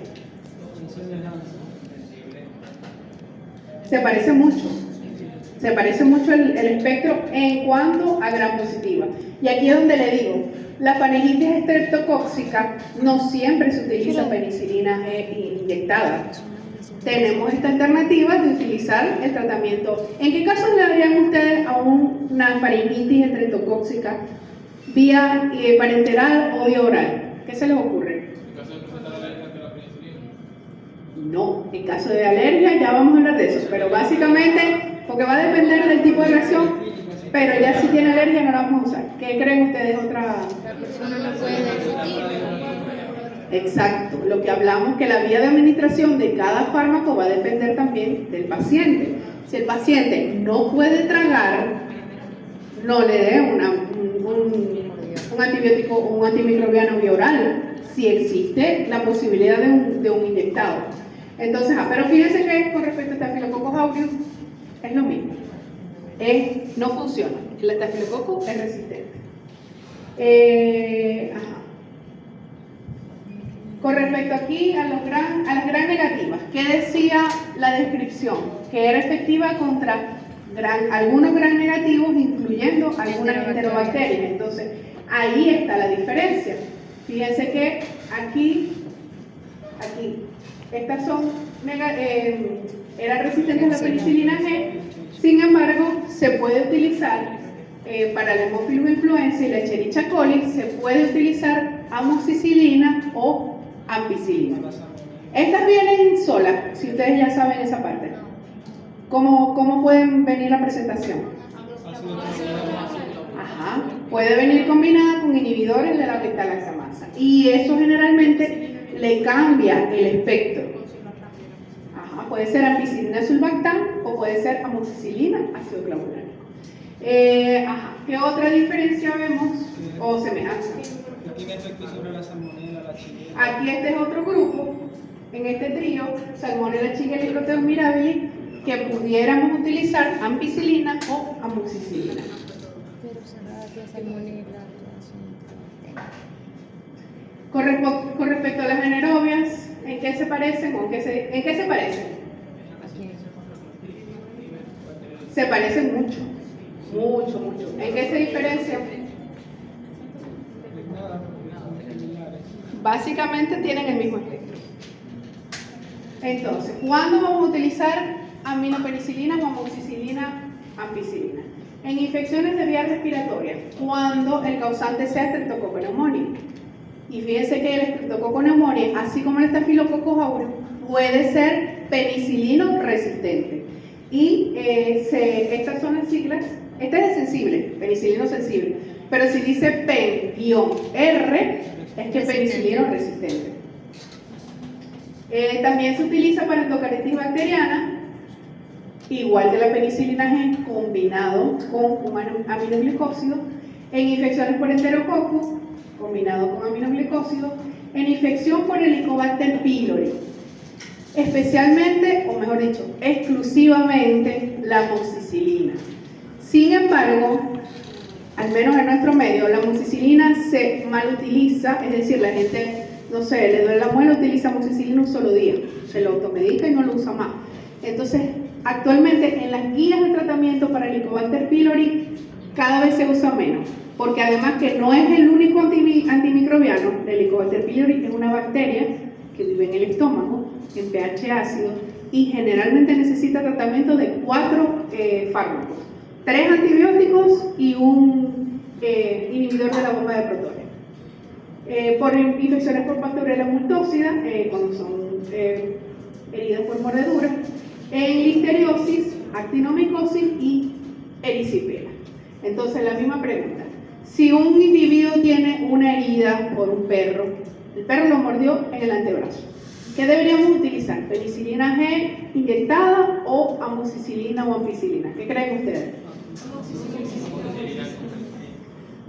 Se parece mucho. Se parece mucho el espectro en cuanto a gram positiva. Y aquí es donde le digo, la faringitis estreptocóxica no siempre se utiliza penicilina G inyectada. Tenemos esta alternativa de utilizar el tratamiento. ¿En qué casos le darían ustedes a una faringitis estreptocóxica vía parenteral o vía oral? ¿Qué se les ocurre? ¿En caso de presentar alergia ante la penicilina? No, en caso de alergia ya vamos a hablar de eso, pero básicamente, porque va a depender del tipo de reacción, pero ya si tiene alergia no la vamos a usar. ¿Qué creen ustedes otra? La persona no puede discutir. Exacto, lo que hablamos que la vía de administración de cada fármaco va a depender también del paciente. Si el paciente no puede tragar, no le dé un antibiótico o un antimicrobiano vía oral, si existe la posibilidad de un inyectado. Entonces, pero fíjense que con respecto a Staphylococcus aureus es lo mismo. No funciona. El estafilococo es resistente. Con respecto aquí a las gram negativas, ¿qué decía la descripción? Que era efectiva contra algunos gram negativos, incluyendo algunas enterobacterias. Entonces, ahí está la diferencia. Fíjense que aquí, estas son eran resistentes a la penicilina G. Sin embargo, se puede utilizar para el Haemophilus influenzae y la Escherichia coli, se puede utilizar amoxicilina o ampicilina. Estas vienen solas, si ustedes ya saben esa parte. ¿Cómo pueden venir la presentación? Ajá, puede venir combinada con inhibidores de la beta-lactamasa. Y eso generalmente le cambia el espectro. Ajá, puede ser ampicilina sulbactam o puede ser amoxicilina ácido clavulánico. ¿Qué otra diferencia vemos o semejanza? Tiene efecto sobre la salmonela, la Shigella. Aquí este es otro grupo, en este trío, Salmonella, Shigella y Proteus mirabilis, que pudiéramos utilizar ampicilina o amoxicilina. Pero Serratia, salmonella, Con respecto a las anaerobias, ¿en qué se parecen o en qué se parecen? Se parecen mucho, mucho, mucho. ¿En qué se diferencian? Básicamente tienen el mismo espectro. Entonces, ¿cuándo vamos a utilizar aminopenicilina o amoxicilina, ampicilina? En infecciones de vías respiratorias, cuando el causante sea Streptococcus pneumoniae. Y fíjense que el Streptococcus pneumoniae, así como el Staphylococcus aureus, puede ser penicilino resistente. Y estas son las siglas. Este es sensible, penicilino sensible. Pero si dice pen-R, es que penicilino resistente. También se utiliza para endocardititis bacteriana, igual que la penicilina G, combinado con un aminoglicósido. En infecciones por enterococcus, combinado con aminoglicósido. En infección por Helicobacter pylori, especialmente, o mejor dicho, exclusivamente la amoxicilina. Sin embargo, al menos en nuestro medio, la amoxicilina se mal utiliza, es decir, la gente, no sé, le duele la muela, utiliza amoxicilina un solo día, se lo automedica y no lo usa más. Entonces, actualmente en las guías de tratamiento para Helicobacter pylori cada vez se usa menos, porque además que no es el único antimicrobiano, el Helicobacter pylori es una bacteria que vive en el estómago, en pH ácido, y generalmente necesita tratamiento de 4 fármacos. 3 antibióticos y un inhibidor de la bomba de protones. Por infecciones por Pastorela multósida, cuando son heridas por mordeduras, en listeriosis, actinomicosis y erisipela. Entonces, la misma pregunta. Si un individuo tiene una herida por un perro, el perro lo mordió en el antebrazo, ¿qué deberíamos utilizar? ¿Penicilina G inyectada o amoxicilina o ampicilina? ¿Qué creen ustedes?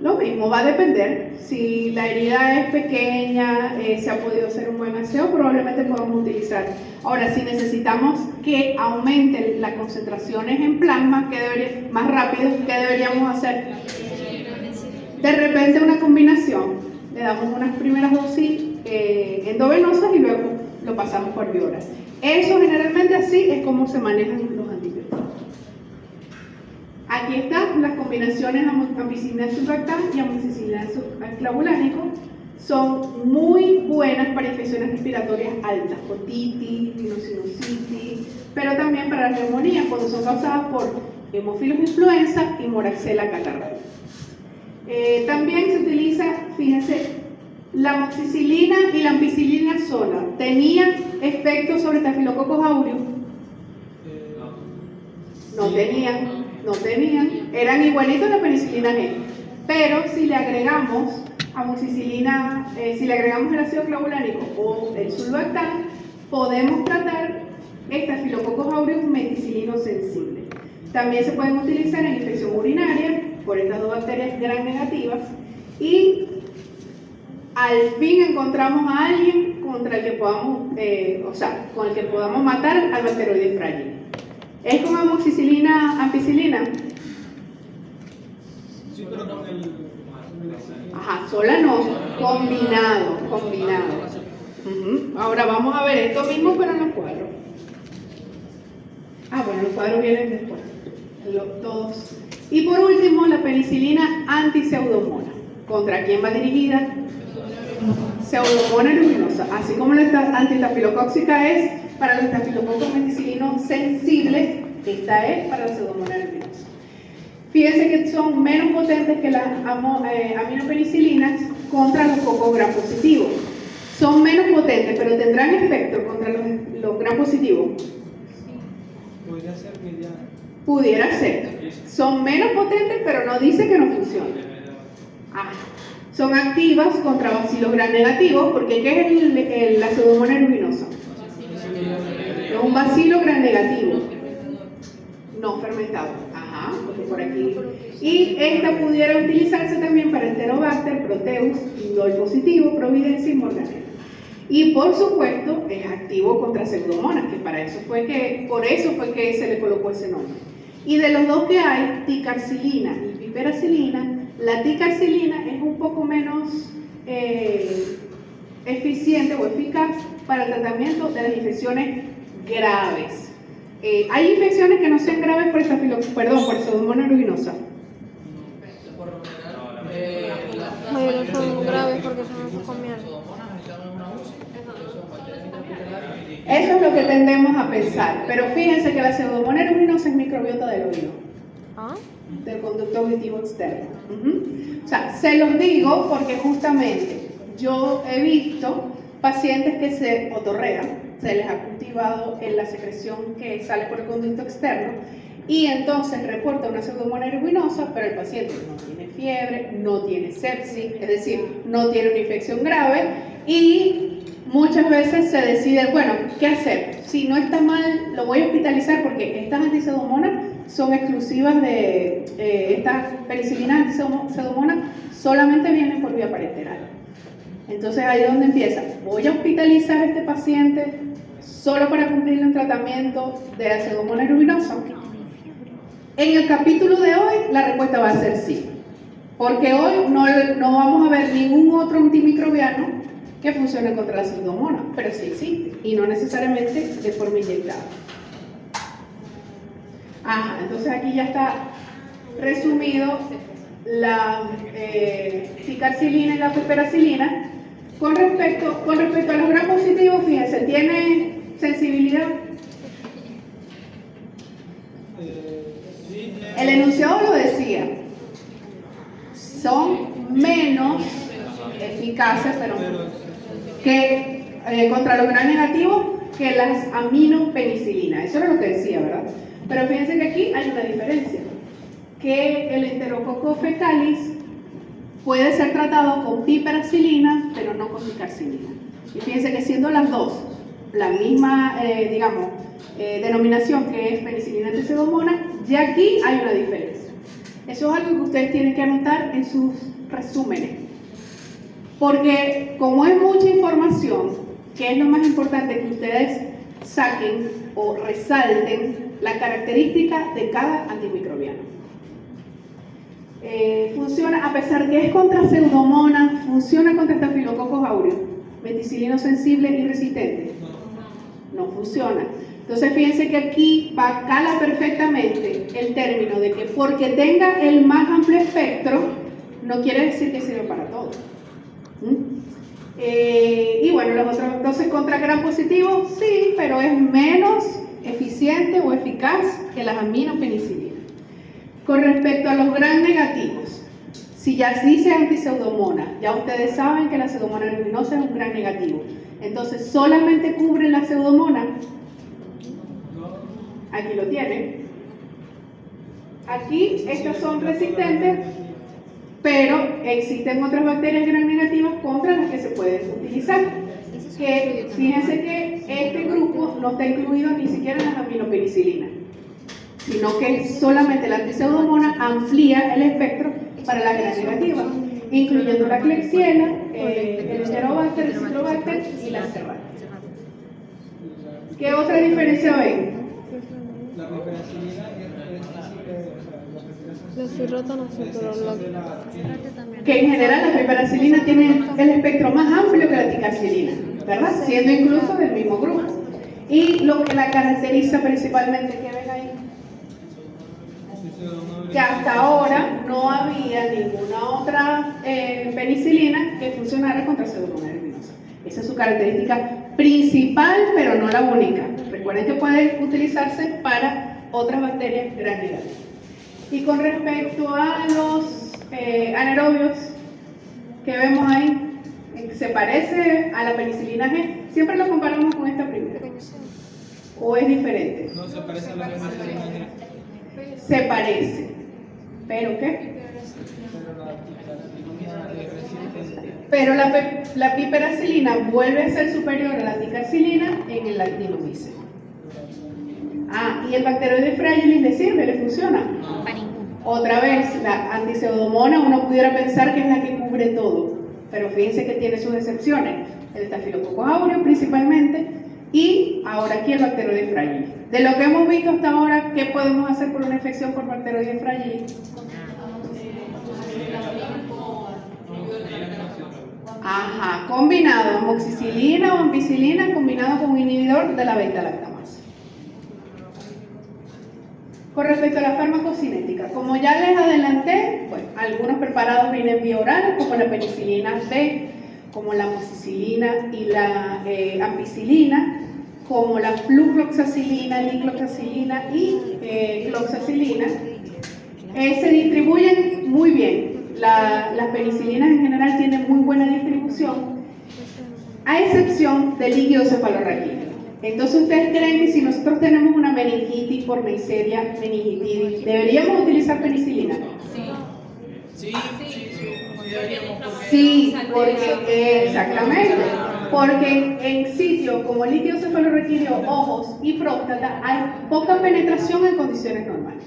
Lo mismo, va a depender. Si la herida es pequeña, se ha podido hacer un buen aseo, probablemente podamos utilizar. Ahora, si necesitamos que aumenten las concentraciones en plasma, más rápido, ¿qué deberíamos hacer? De repente una combinación. Le damos unas primeras dosis endovenosas y luego lo pasamos por viola. Eso generalmente así es como se manejan los antibióticos. Aquí están las combinaciones ampicilina surfactant y amoxicilina clavulánico. Son muy buenas para infecciones respiratorias altas, otitis, rhinosinusitis, pero también para las neumonías cuando son causadas por Haemophilus influenza y Moraxella catarrhal. También se utiliza, fíjense, la amoxicilina y la ampicilina sola. ¿Tenían efectos sobre Staphylococcus aureus? No tenían, eran igualitos a la penicilina G, pero si le agregamos amoxicilina, si le agregamos el ácido clavulánico o el surfactant, podemos tratar Staphylococcus aureus meticilino sensible. También se pueden utilizar en infección urinaria por estas dos bacterias gram negativas y al fin encontramos a alguien contra el que podamos, con el que podamos matar al bacteroide frágil. ¿Es con amoxicilina, ampicilina? Sí, pero con el... Ajá, sola no, combinado. Ahora vamos a ver esto mismo, pero en los cuadros. Bueno, los cuadros vienen después. Todos. Y por último, la penicilina antiseudomona. ¿Contra quién va dirigida? Pseudomonas aeruginosa. Así como la antistafilocóxica es para los estafilococos meticilinos sensibles, esta es para la Pseudomonas aeruginosa. Fíjense que son menos potentes que las aminopenicilinas contra los cocos gram positivos. Son menos potentes, pero tendrán efecto contra los gram positivos. Podría ser mediana. Pudiera ser. Son menos potentes, pero no dice que no funcionan. Son activas contra bacilos gram negativos, porque ¿qué es la Pseudomonas aeruginosa? Es un bacilo gram negativo. No fermentado. Porque por aquí. Y esta pudiera utilizarse también para Enterobacter, Proteus, indol positivo, Providencia y Morganella. Y por supuesto es activo contra Pseudomonas, que por eso fue que se le colocó ese nombre. Y de los dos que hay, ticarcilina y piperacilina, la ticarcilina es un poco menos eficiente o eficaz para el tratamiento de las infecciones graves. Hay infecciones que no sean graves por Pseudomonas aeruginosa. Por lo general, Mayoría son graves porque son nosocomiales. Eso es lo que tendemos a pensar, pero fíjense que la Pseudomonas aeruginosa es microbiota del oído, del conducto auditivo externo. O sea, se los digo porque justamente yo he visto pacientes que se otorrean, se les ha cultivado en la secreción que sale por el conducto externo y entonces reporta una Pseudomonas aeruginosa, pero el paciente no tiene fiebre, no tiene sepsis, es decir, no tiene una infección grave y muchas veces se decide, bueno, ¿qué hacer? Si no está mal, lo voy a hospitalizar porque estas antipseudomonas son exclusivas de estas penicilinas antipseudomonas, solamente vienen por vía parenteral. Entonces ahí es donde empieza. Voy a hospitalizar a este paciente solo para cumplir un tratamiento de la Pseudomonas aeruginosa. En el capítulo de hoy la respuesta va a ser sí, porque hoy no vamos a ver ningún otro antimicrobiano que funcione contra la Pseudomonas, pero sí existe y no necesariamente de forma inyectada. Entonces aquí ya está resumido la ticarcilina y la piperacilina. Con respecto a los gram positivos, fíjense, ¿tiene sensibilidad? Sí. El el enunciado lo decía, son menos eficaces, pero que contra los gram negativos que las aminopenicilinas. Eso era lo que decía, ¿verdad? Pero fíjense que aquí hay una diferencia, que el Enterococcus fecalis puede ser tratado con piperacilina, pero no con picarcilina. Y fíjense que siendo las dos la misma, denominación, que es penicilina de Pseudomonas, ya aquí hay una diferencia. Eso es algo que ustedes tienen que anotar en sus resúmenes, porque como es mucha información, que es lo más importante que ustedes saquen o resalten la característica de cada antimicrobiano. Funciona, a pesar que es contra Pseudomonas, funciona contra Staphylococcus aureus, meticilino sensible y resistente. No funciona. Entonces fíjense que aquí cala perfectamente el término de que porque tenga el más amplio espectro, no quiere decir que sirve para todo. Y bueno, los otros, entonces contra gram positivo, sí, pero es menos eficiente o eficaz que las aminopenicilinas. Con respecto a los gram negativos, si ya dice antiseudomonas, ya ustedes saben que la Pseudomonas aeruginosa es un gram negativo. Entonces, ¿solamente cubren la Pseudomonas? Aquí lo tienen. Aquí estas son resistentes, pero existen otras bacterias gram negativas contra las que se pueden utilizar. Que fíjense que este grupo no está incluido ni siquiera en las aminopenicilinas, sino que solamente la antiseudomonas amplía el espectro para la gram negativa, incluyendo la Klebsiella, el Enterobacter, el Citrobacter y la Serratia. ¿Qué otra diferencia ven? La piperacilina Los cirrotas no sé, pero Que en general la piperacilina tiene el espectro más amplio que la ticarcilina, ¿verdad? Siendo incluso del mismo grupo. Y lo que la caracteriza principalmente, ¿qué ven ahí? Que hasta ahora no había ninguna otra penicilina que funcionara contra Pseudomonas aeruginosa. Esa es su característica principal, pero no la única. Recuerden que puede utilizarse para otras bacterias gram negativas. Y con respecto a los anaerobios que vemos ahí, se parece a la penicilina G. Siempre lo comparamos con esta primera. ¿O es diferente? No, se parece a la penicilina G. Se parece. ¿Pero qué? Pero la piperacilina vuelve a ser superior a la ticarcilina en el actinomycin. Y el Bacteroides fragilis le sirve, le funciona. Para ninguno. Otra vez, la antiseudomonas uno pudiera pensar que es la que cubre todo, pero fíjense que tiene sus excepciones. El Staphylococcus aureus principalmente, y ahora aquí el Bacteroides fragilis. De lo que hemos visto hasta ahora, ¿qué podemos hacer por una infección por Bacteroides fragilis? Combinado, amoxicilina o ampicilina combinado con un inhibidor de la beta-lactamasa. Con respecto a la farmacocinética, como ya les adelanté, pues algunos preparados vienen vía oral, como la penicilina B, como la amoxicilina y la ampicilina, como la flucloxacilina, dicloxacilina y cloxacilina. Se distribuyen muy bien. Las penicilinas en general tienen muy buena distribución, a excepción del líquido cefalorraquídeo. Entonces, ¿ustedes creen que si nosotros tenemos una meningitis por Neisseria meningitidis, deberíamos utilizar penicilina? Sí, deberíamos. Sí, porque, exactamente, porque en sitios como líquido cefalorraquídeo, ojos y próstata hay poca penetración en condiciones normales.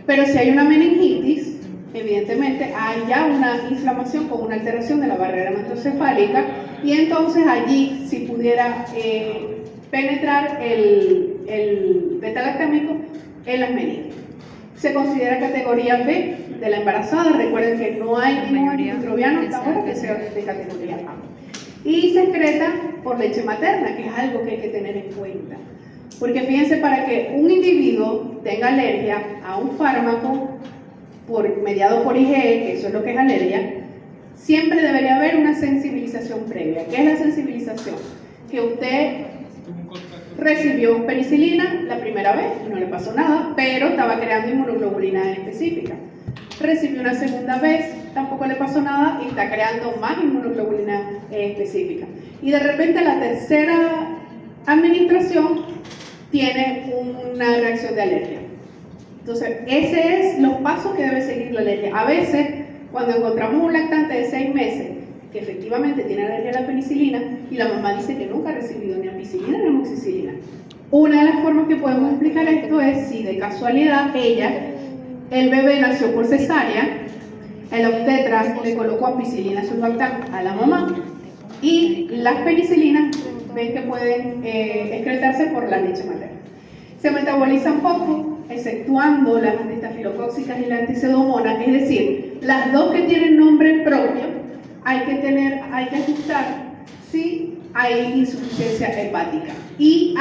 Pero si hay una meningitis, evidentemente hay ya una inflamación con una alteración de la barrera hematoencefálica, y entonces allí si pudiera penetrar el beta-lactámico en las meninges. Se considera categoría B de la embarazada. Recuerden que no hay ningún antimicrobiano hasta ahora que sea de categoría A. Y se excreta por leche materna, que es algo que hay que tener en cuenta. Porque fíjense, para que un individuo tenga alergia a un fármaco mediado por IgE, que eso es lo que es alergia, siempre debería haber una sensibilización previa. ¿Qué es la sensibilización? Que usted Recibió penicilina la primera vez, no le pasó nada, pero estaba creando inmunoglobulina específica. Recibió una segunda vez, tampoco le pasó nada y está creando más inmunoglobulina específica. Y de repente la tercera administración tiene una reacción de alergia. Entonces, ese es los pasos que debe seguir la alergia. A veces, cuando encontramos un lactante de 6 meses que efectivamente tiene alergia a la penicilina y la mamá dice que nunca ha recibido ni ampicilina ni amoxicilina, una de las formas que podemos explicar esto es si de casualidad el bebé nació por cesárea, el obstetra le colocó ampicilina sulbactam a la mamá y las penicilinas ven que pueden excretarse por la leche materna. Se metabolizan poco, exceptuando las antiestafilocóxicas y la anticedomona, es decir, las dos que tienen nombre propio, hay que ajustar si hay insuficiencia hepática. IH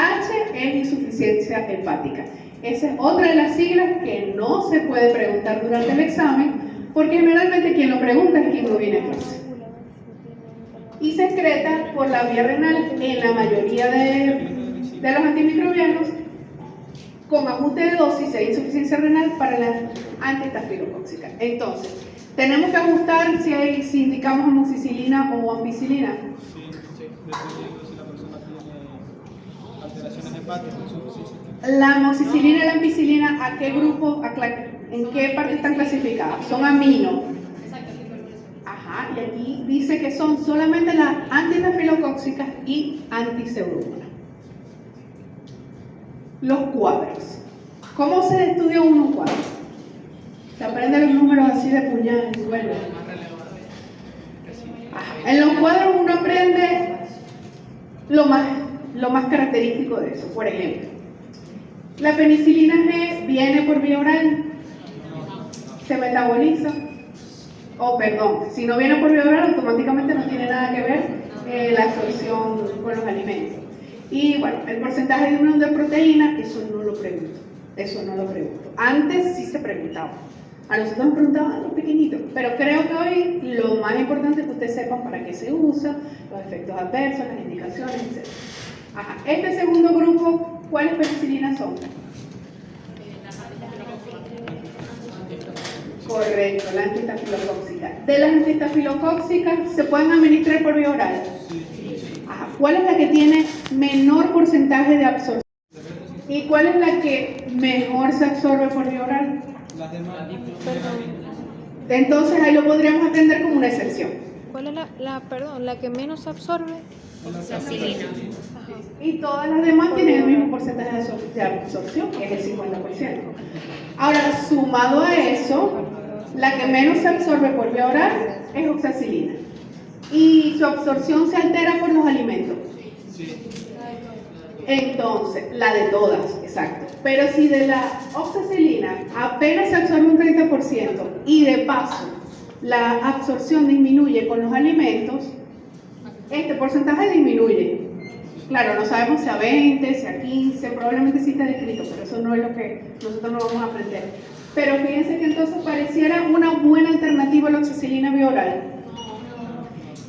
es insuficiencia hepática. Esa es otra de las siglas que no se puede preguntar durante el examen, porque generalmente quien lo pregunta es quien no viene a clase. Y se excreta por la vía renal en la mayoría de los antimicrobianos, con ajuste de dosis si hay insuficiencia renal para las antiestafilocóxicas. Entonces, tenemos que ajustar si indicamos amoxicilina o ampicilina. Sí, dependiendo si la persona tiene alteraciones hepáticas, insuficiencia. La amoxicilina y la ampicilina, ¿a qué grupo, en qué parte están clasificadas? Son amino. Ajá, y aquí dice que son solamente las antiestafilocóxicas y anticeudómonas. Los cuadros. ¿Cómo se estudia un cuadro? Se aprende los números así de puñal y vuelve. En los cuadros uno aprende lo más característico de eso. Por ejemplo, la penicilina G viene por vía oral, se metaboliza, si no viene por vía oral, automáticamente no tiene nada que ver la absorción con los alimentos. Y bueno, el porcentaje de unión de proteína, eso no lo pregunto. Antes sí se preguntaba. A nosotros nos preguntaban los pequeñitos, pero creo que hoy lo más importante es que ustedes sepan para qué se usa, los efectos adversos, las indicaciones, etc. Ajá. Este segundo grupo, ¿cuáles penicilinas son? Correcto, la antiestafilocóxica. De las antiestafilocóxicas, ¿se pueden administrar por vía oral? Ajá. ¿Cuál es la que tiene menor porcentaje de absorción? ¿Y cuál es la que mejor se absorbe por vía oral? Las demás. Entonces ahí lo podríamos atender como una excepción. ¿Cuál es la que menos absorbe? Amoxicilina. Y todas las demás tienen el mismo porcentaje de absorción, que es el 50%. Ahora, sumado a eso, la que menos se absorbe por vía oral es oxacilina. Y su absorción se altera por los alimentos. Entonces, la de todas, exacto. Pero si de la oxacilina apenas se absorbe un 30% y de paso la absorción disminuye con los alimentos, este porcentaje disminuye. Claro, no sabemos si a 20, si a 15, probablemente sí está descrito, pero eso no es lo que nosotros no vamos a aprender. Pero fíjense que entonces pareciera una buena alternativa a la oxacilina vía oral.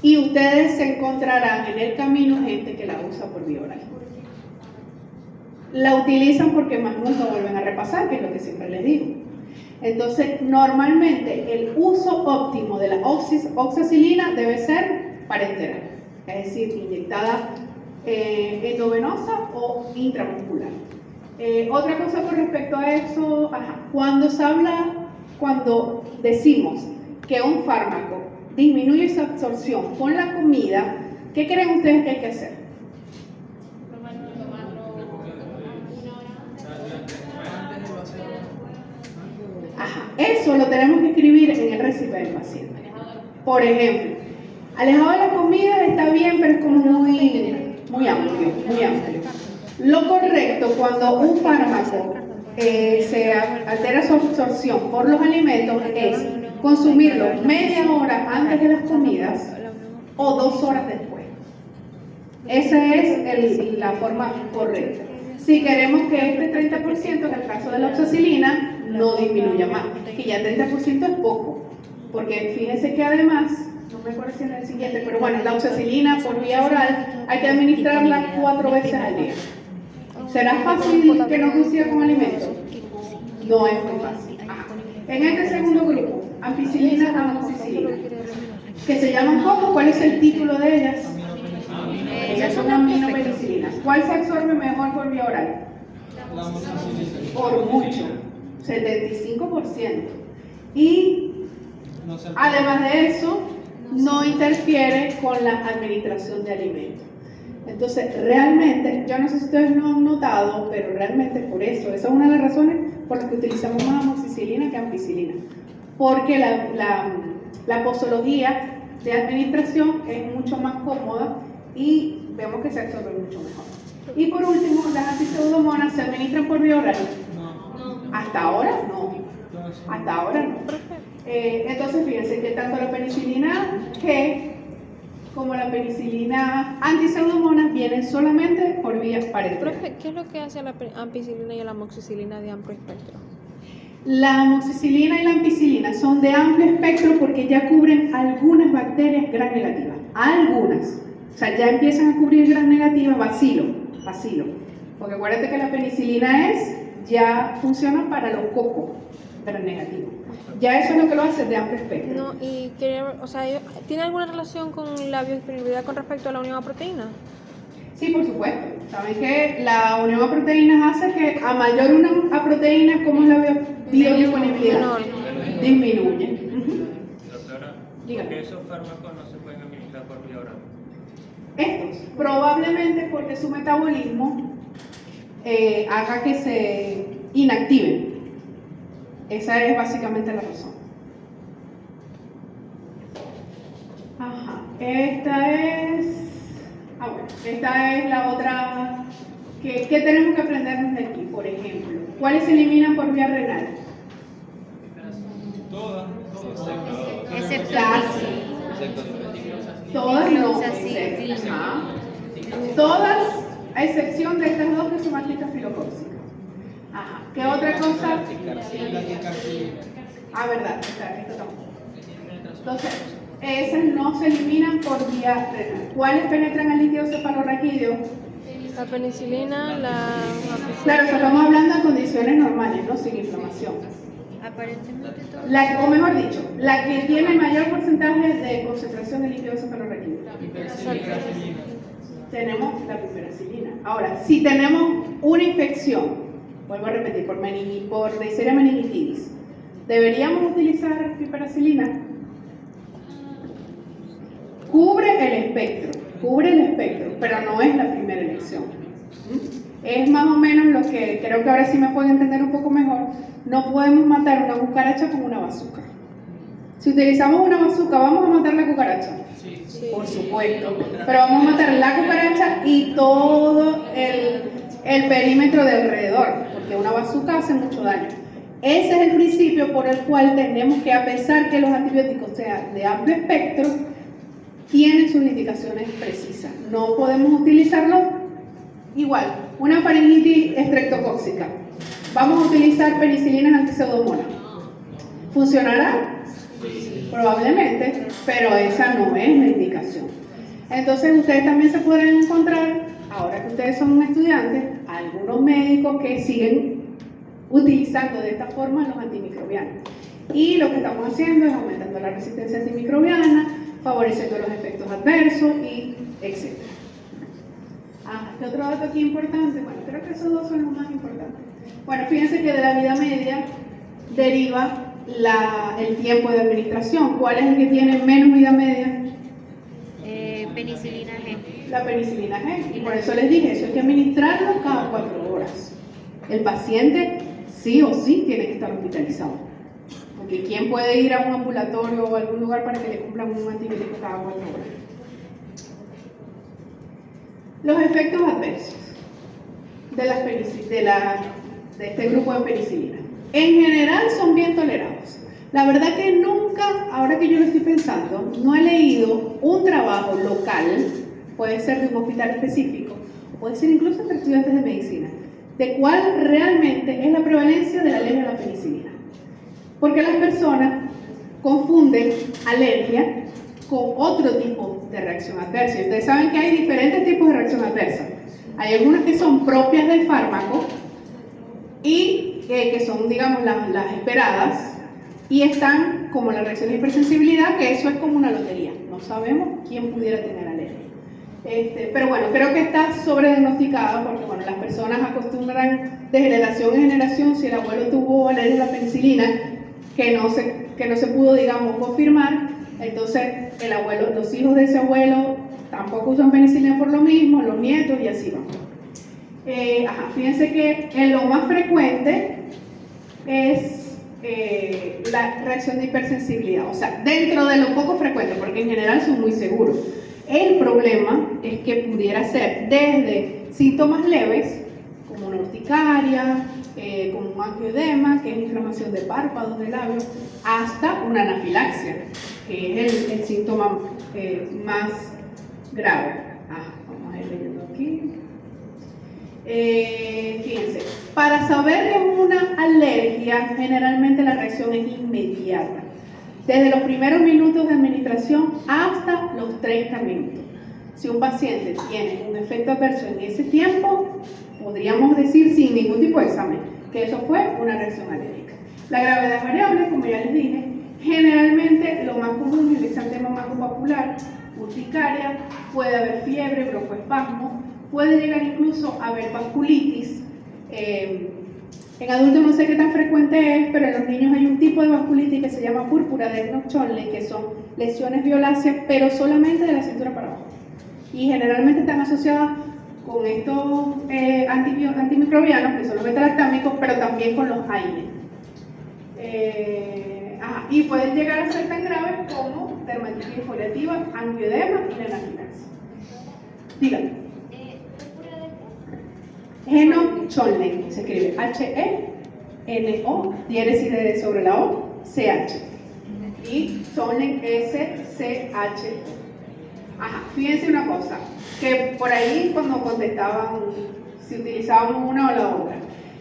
Y ustedes se encontrarán en el camino gente que la usa por vía oral. La utilizan porque más nunca vuelven a repasar, que es lo que siempre les digo. Entonces, normalmente el uso óptimo de la oxacilina debe ser parenteral, es decir, inyectada endovenosa o intramuscular. Otra cosa con respecto a eso, cuando decimos que un fármaco disminuye su absorción con la comida, ¿qué creen ustedes que hay que hacer? Eso lo tenemos que escribir en el recipe del paciente. Por ejemplo, alejado de la comida está bien, pero es como muy amplio. Lo correcto cuando un fármaco se altera su absorción por los alimentos es consumirlo media hora antes de las comidas o 2 horas después. Esa es la forma correcta. Si queremos que este 30%, en el caso de la oxacilina, no disminuya más, que ya 30% es poco, porque fíjense que además, no me acuerdo si en el siguiente, pero bueno, la oxacilina por vía oral hay que administrarla 4 veces al día. ¿Será fácil que no coincida con alimentos? No es muy fácil. Ajá. En este segundo grupo, ampicilina, amoxicilina, que se llaman ¿cómo? ¿Cuál es el título de ellas? Ellas son aminopenicilinas. ¿Cuál se absorbe mejor por vía oral? La amoxicilina. Por mucho, 75%. Y No se además de eso, no interfiere con la administración de alimentos. Entonces, realmente, yo no sé si ustedes lo han notado, pero realmente por eso, esa es una de las razones por las que utilizamos más amoxicilina que ampicilina. Porque la posología de administración es mucho más cómoda y vemos que se absorbe mucho mejor. Y por último, las antipseudomonas se administran por vía oral. No. Hasta ahora no. Hasta ahora no. Entonces, fíjense que tanto la penicilina G como la penicilina antipseudomonas vienen solamente por vía parenteral. Profe, ¿qué es lo que hace la ampicilina y la amoxicilina de amplio espectro? La amoxicilina y la ampicilina son de amplio espectro porque ya cubren algunas bacterias gram negativas. Algunas. O sea, ya empiezan a cubrir gram negativas, bacilo. Porque acuérdate que la penicilina ya funciona para los cocos gram negativos. Ya eso es lo que lo hace de amplio espectro. No, y ¿tiene alguna relación con la biodisponibilidad con respecto a la unión a proteína? Sí, por supuesto. Saben que la unión a proteínas hace que a mayor unión a proteínas, ¿cómo es la biodisponibilidad? Menor. Disminuye. Doctora, Dígame. ¿por qué esos fármacos no se pueden administrar por vía oral? Estos, probablemente porque su metabolismo haga que se inactiven. Esa es básicamente la razón. Ajá. Esta es la otra que tenemos que aprendernos de aquí. Por ejemplo, ¿cuáles se eliminan por vía renal? Todas. Excepto Casi. Todas no. Clonazepam. Ajá. Todas, a excepción de estas dos que son filocóxicas. Ajá. ¿Qué otra cosa? La ticarcilina. Ah, verdad, esta tampoco. Entonces, esas no se eliminan por vía renal. ¿Cuáles penetran al líquido cefalorraquídeo? La penicilina, la Claro, estamos hablando de condiciones normales, ¿no? Sin inflamación. Aparentemente todo. O mejor dicho, la que tiene mayor porcentaje de concentración de líquido cefalorraquídeo. Piperacilina. Tenemos la piperacilina. Ahora, si tenemos una infección, vuelvo a repetir, por Neisseria meningitidis, ¿deberíamos utilizar piperacilina? Cubre el espectro, pero no es la primera elección. Es más o menos lo que creo que ahora sí me pueden entender un poco mejor. No podemos matar una cucaracha con una bazooka. Si utilizamos una bazooka, ¿vamos a matar la cucaracha? Sí. Por supuesto, pero vamos a matar la cucaracha y todo el perímetro de alrededor, porque una bazooka hace mucho daño. Ese es el principio por el cual tenemos que, a pesar que los antibióticos sean de amplio espectro, tienen sus indicaciones precisas. No podemos utilizarlos igual. Una faringitis estreptocóxica. Vamos a utilizar penicilinas antipseudomonas. ¿Funcionará? Probablemente, pero esa no es la indicación. Entonces ustedes también se podrán encontrar, ahora que ustedes son estudiantes, algunos médicos que siguen utilizando de esta forma los antimicrobianos. Y lo que estamos haciendo es aumentando la resistencia antimicrobiana, favoreciendo los efectos adversos y etc. ¿Qué otro dato aquí importante? Bueno, creo que esos dos son los más importantes. Bueno, fíjense que de la vida media deriva el tiempo de administración. ¿Cuál es el que tiene menos vida media? Penicilina G. La penicilina G. Y por eso les dije, eso hay que administrarlo cada 4 horas. El paciente sí o sí tiene que estar hospitalizado. Porque ¿quién puede ir a un ambulatorio o a algún lugar para que le cumplan un antibiótico cada 4 horas? Los efectos adversos de este grupo de penicilina. En general son bien tolerados. La verdad que nunca, ahora que yo lo estoy pensando, no he leído un trabajo local, puede ser de un hospital específico, puede ser incluso entre estudiantes de medicina, de cuál realmente es la prevalencia de la alergia a la penicilina. Porque las personas confunden alergia con otro tipo de reacción adversa. Y ustedes saben que hay diferentes tipos de reacción adversa. Hay algunas que son propias del fármaco y que son, digamos, las esperadas, y están como la reacción de hipersensibilidad, que eso es como una lotería. No sabemos quién pudiera tener alergia. Pero bueno, creo que está sobrediagnosticado porque bueno, las personas acostumbran de generación en generación, si el abuelo tuvo alergia a la penicilina, que no se pudo, digamos, confirmar, entonces los hijos de ese abuelo tampoco usan penicilina por lo mismo, los nietos y así vamos. Fíjense que lo más frecuente es la reacción de hipersensibilidad, o sea, dentro de lo poco frecuente, porque en general son muy seguros. El problema es que pudiera ser desde síntomas leves, como una urticaria, como un angioedema, que es inflamación de párpados, de labios, hasta una anafilaxia, que es el síntoma más grave. Vamos a ir leyendo aquí. Fíjense, para saber de una alergia, generalmente la reacción es inmediata, desde los primeros minutos de administración hasta los 30 minutos. Si un paciente tiene un efecto adverso en ese tiempo, podríamos decir sin ningún tipo de examen que eso fue una reacción alérgica. La gravedad es variable, como ya les dije. Generalmente lo más común es el exantema maculopapular, urticaria, puede haber fiebre, broncoespasmo, puede llegar incluso a haber vasculitis. En adultos no sé qué tan frecuente es, pero en los niños hay un tipo de vasculitis que se llama púrpura de Knox-Chorley, que son lesiones violáceas, pero solamente de la cintura para abajo. Y generalmente están asociadas con estos antimicrobianos, que son los betalactámicos, pero también con los AINE. Y pueden llegar a ser tan graves como dermatitis foliativa, angioedema y la anafilaxia. Dígame. Knox-Chorley, se escribe H-E-N-O, diéresis de sobre la O, C-H. Y Chorley, S-C-H. Fíjense una cosa, que por ahí cuando contestaban, si utilizábamos una o la otra,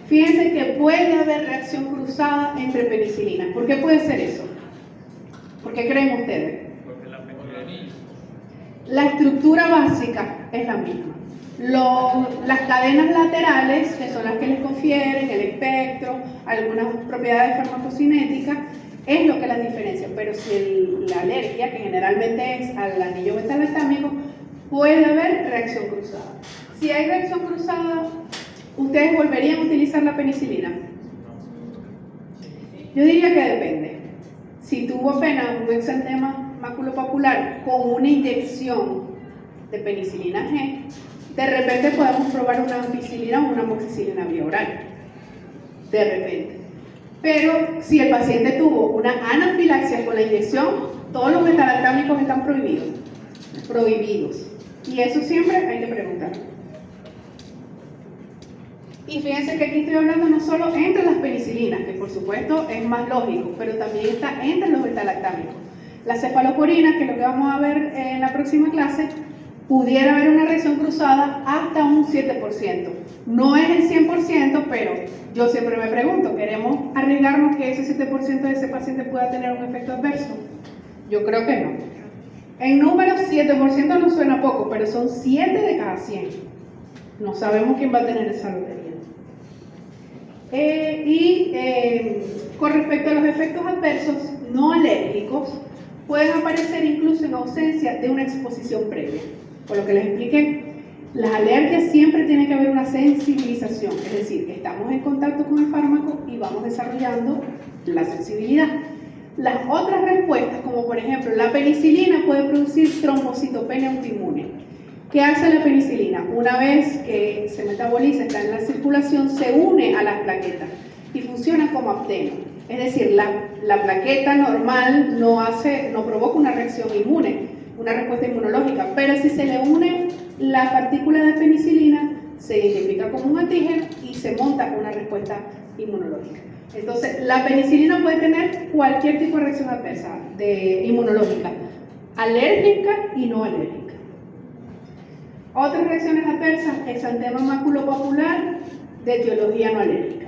fíjense que puede haber reacción cruzada entre penicilinas. ¿Por qué puede ser eso? ¿Por qué creen ustedes? Porque la estructura básica es la misma. Las cadenas laterales, que son las que les confieren el espectro, algunas propiedades farmacocinéticas, es lo que las diferencia. Pero si la alergia, que generalmente es al anillo betalactámico, puede haber reacción cruzada. Si hay reacción cruzada, ¿ustedes volverían a utilizar la penicilina? Yo diría que depende. Si tuvo apenas un exantema maculopapular con una inyección de penicilina G, de repente podemos probar una ampicilina o una amoxicilina vía oral. De repente. Pero si el paciente tuvo una anafilaxia con la inyección, todos los betalactámicos están prohibidos. Prohibidos. Y eso siempre hay que preguntar. Y fíjense que aquí estoy hablando no solo entre las penicilinas, que por supuesto es más lógico, pero también está entre los betalactámicos. La cefalosporina, que es lo que vamos a ver en la próxima clase, pudiera haber una reacción cruzada hasta un 7%. No es el 100%, pero yo siempre me pregunto, ¿queremos arriesgarnos que ese 7% de ese paciente pueda tener un efecto adverso? Yo creo que no. En números, 7% no suena poco, pero son 7 de cada 100. No sabemos quién va a tener esa lotería. Con respecto a los efectos adversos no alérgicos, pueden aparecer incluso en ausencia de una exposición previa. Por lo que les expliqué, las alergias siempre tiene que haber una sensibilización, es decir, estamos en contacto con el fármaco y vamos desarrollando la sensibilidad. Las otras respuestas, como por ejemplo la penicilina, puede producir trombocitopenia autoinmune. ¿Qué hace la penicilina? Una vez que se metaboliza, está en la circulación, se une a las plaquetas y funciona como apteno. Es decir, la plaqueta normal no provoca una reacción inmune, una respuesta inmunológica, pero si se le une la partícula de penicilina, se identifica como un antígeno y se monta una respuesta inmunológica. Entonces, la penicilina puede tener cualquier tipo de reacción adversa inmunológica, alérgica y no alérgica. Otras reacciones adversas, exantema maculopapular de etiología no alérgica.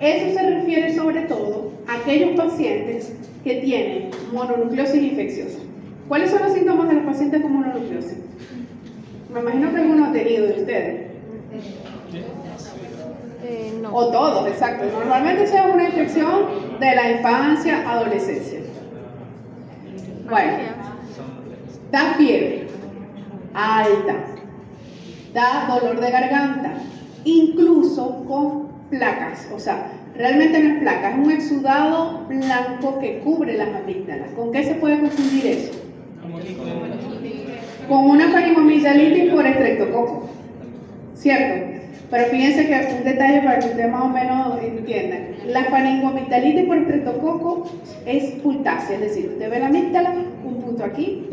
Eso se refiere sobre todo a aquellos pacientes que tienen mononucleosis infecciosa. ¿Cuáles son los síntomas de los pacientes con mononucleosis? Me imagino que algunos han tenido de ustedes. No. O todos, exacto. Normalmente eso es una infección de la infancia, adolescencia. Bueno, da fiebre alta, da dolor de garganta, incluso con placas. O sea, realmente no es placa, es un exudado blanco que cubre las amígdalas. ¿Con qué se puede confundir eso? Con una faringomigdalitis por estreptococo, ¿cierto? Pero fíjense que un detalle para que ustedes más o menos entiendan. La faringomigdalitis por estreptococo es pultácea, es decir, usted ve la amígdala, un punto aquí,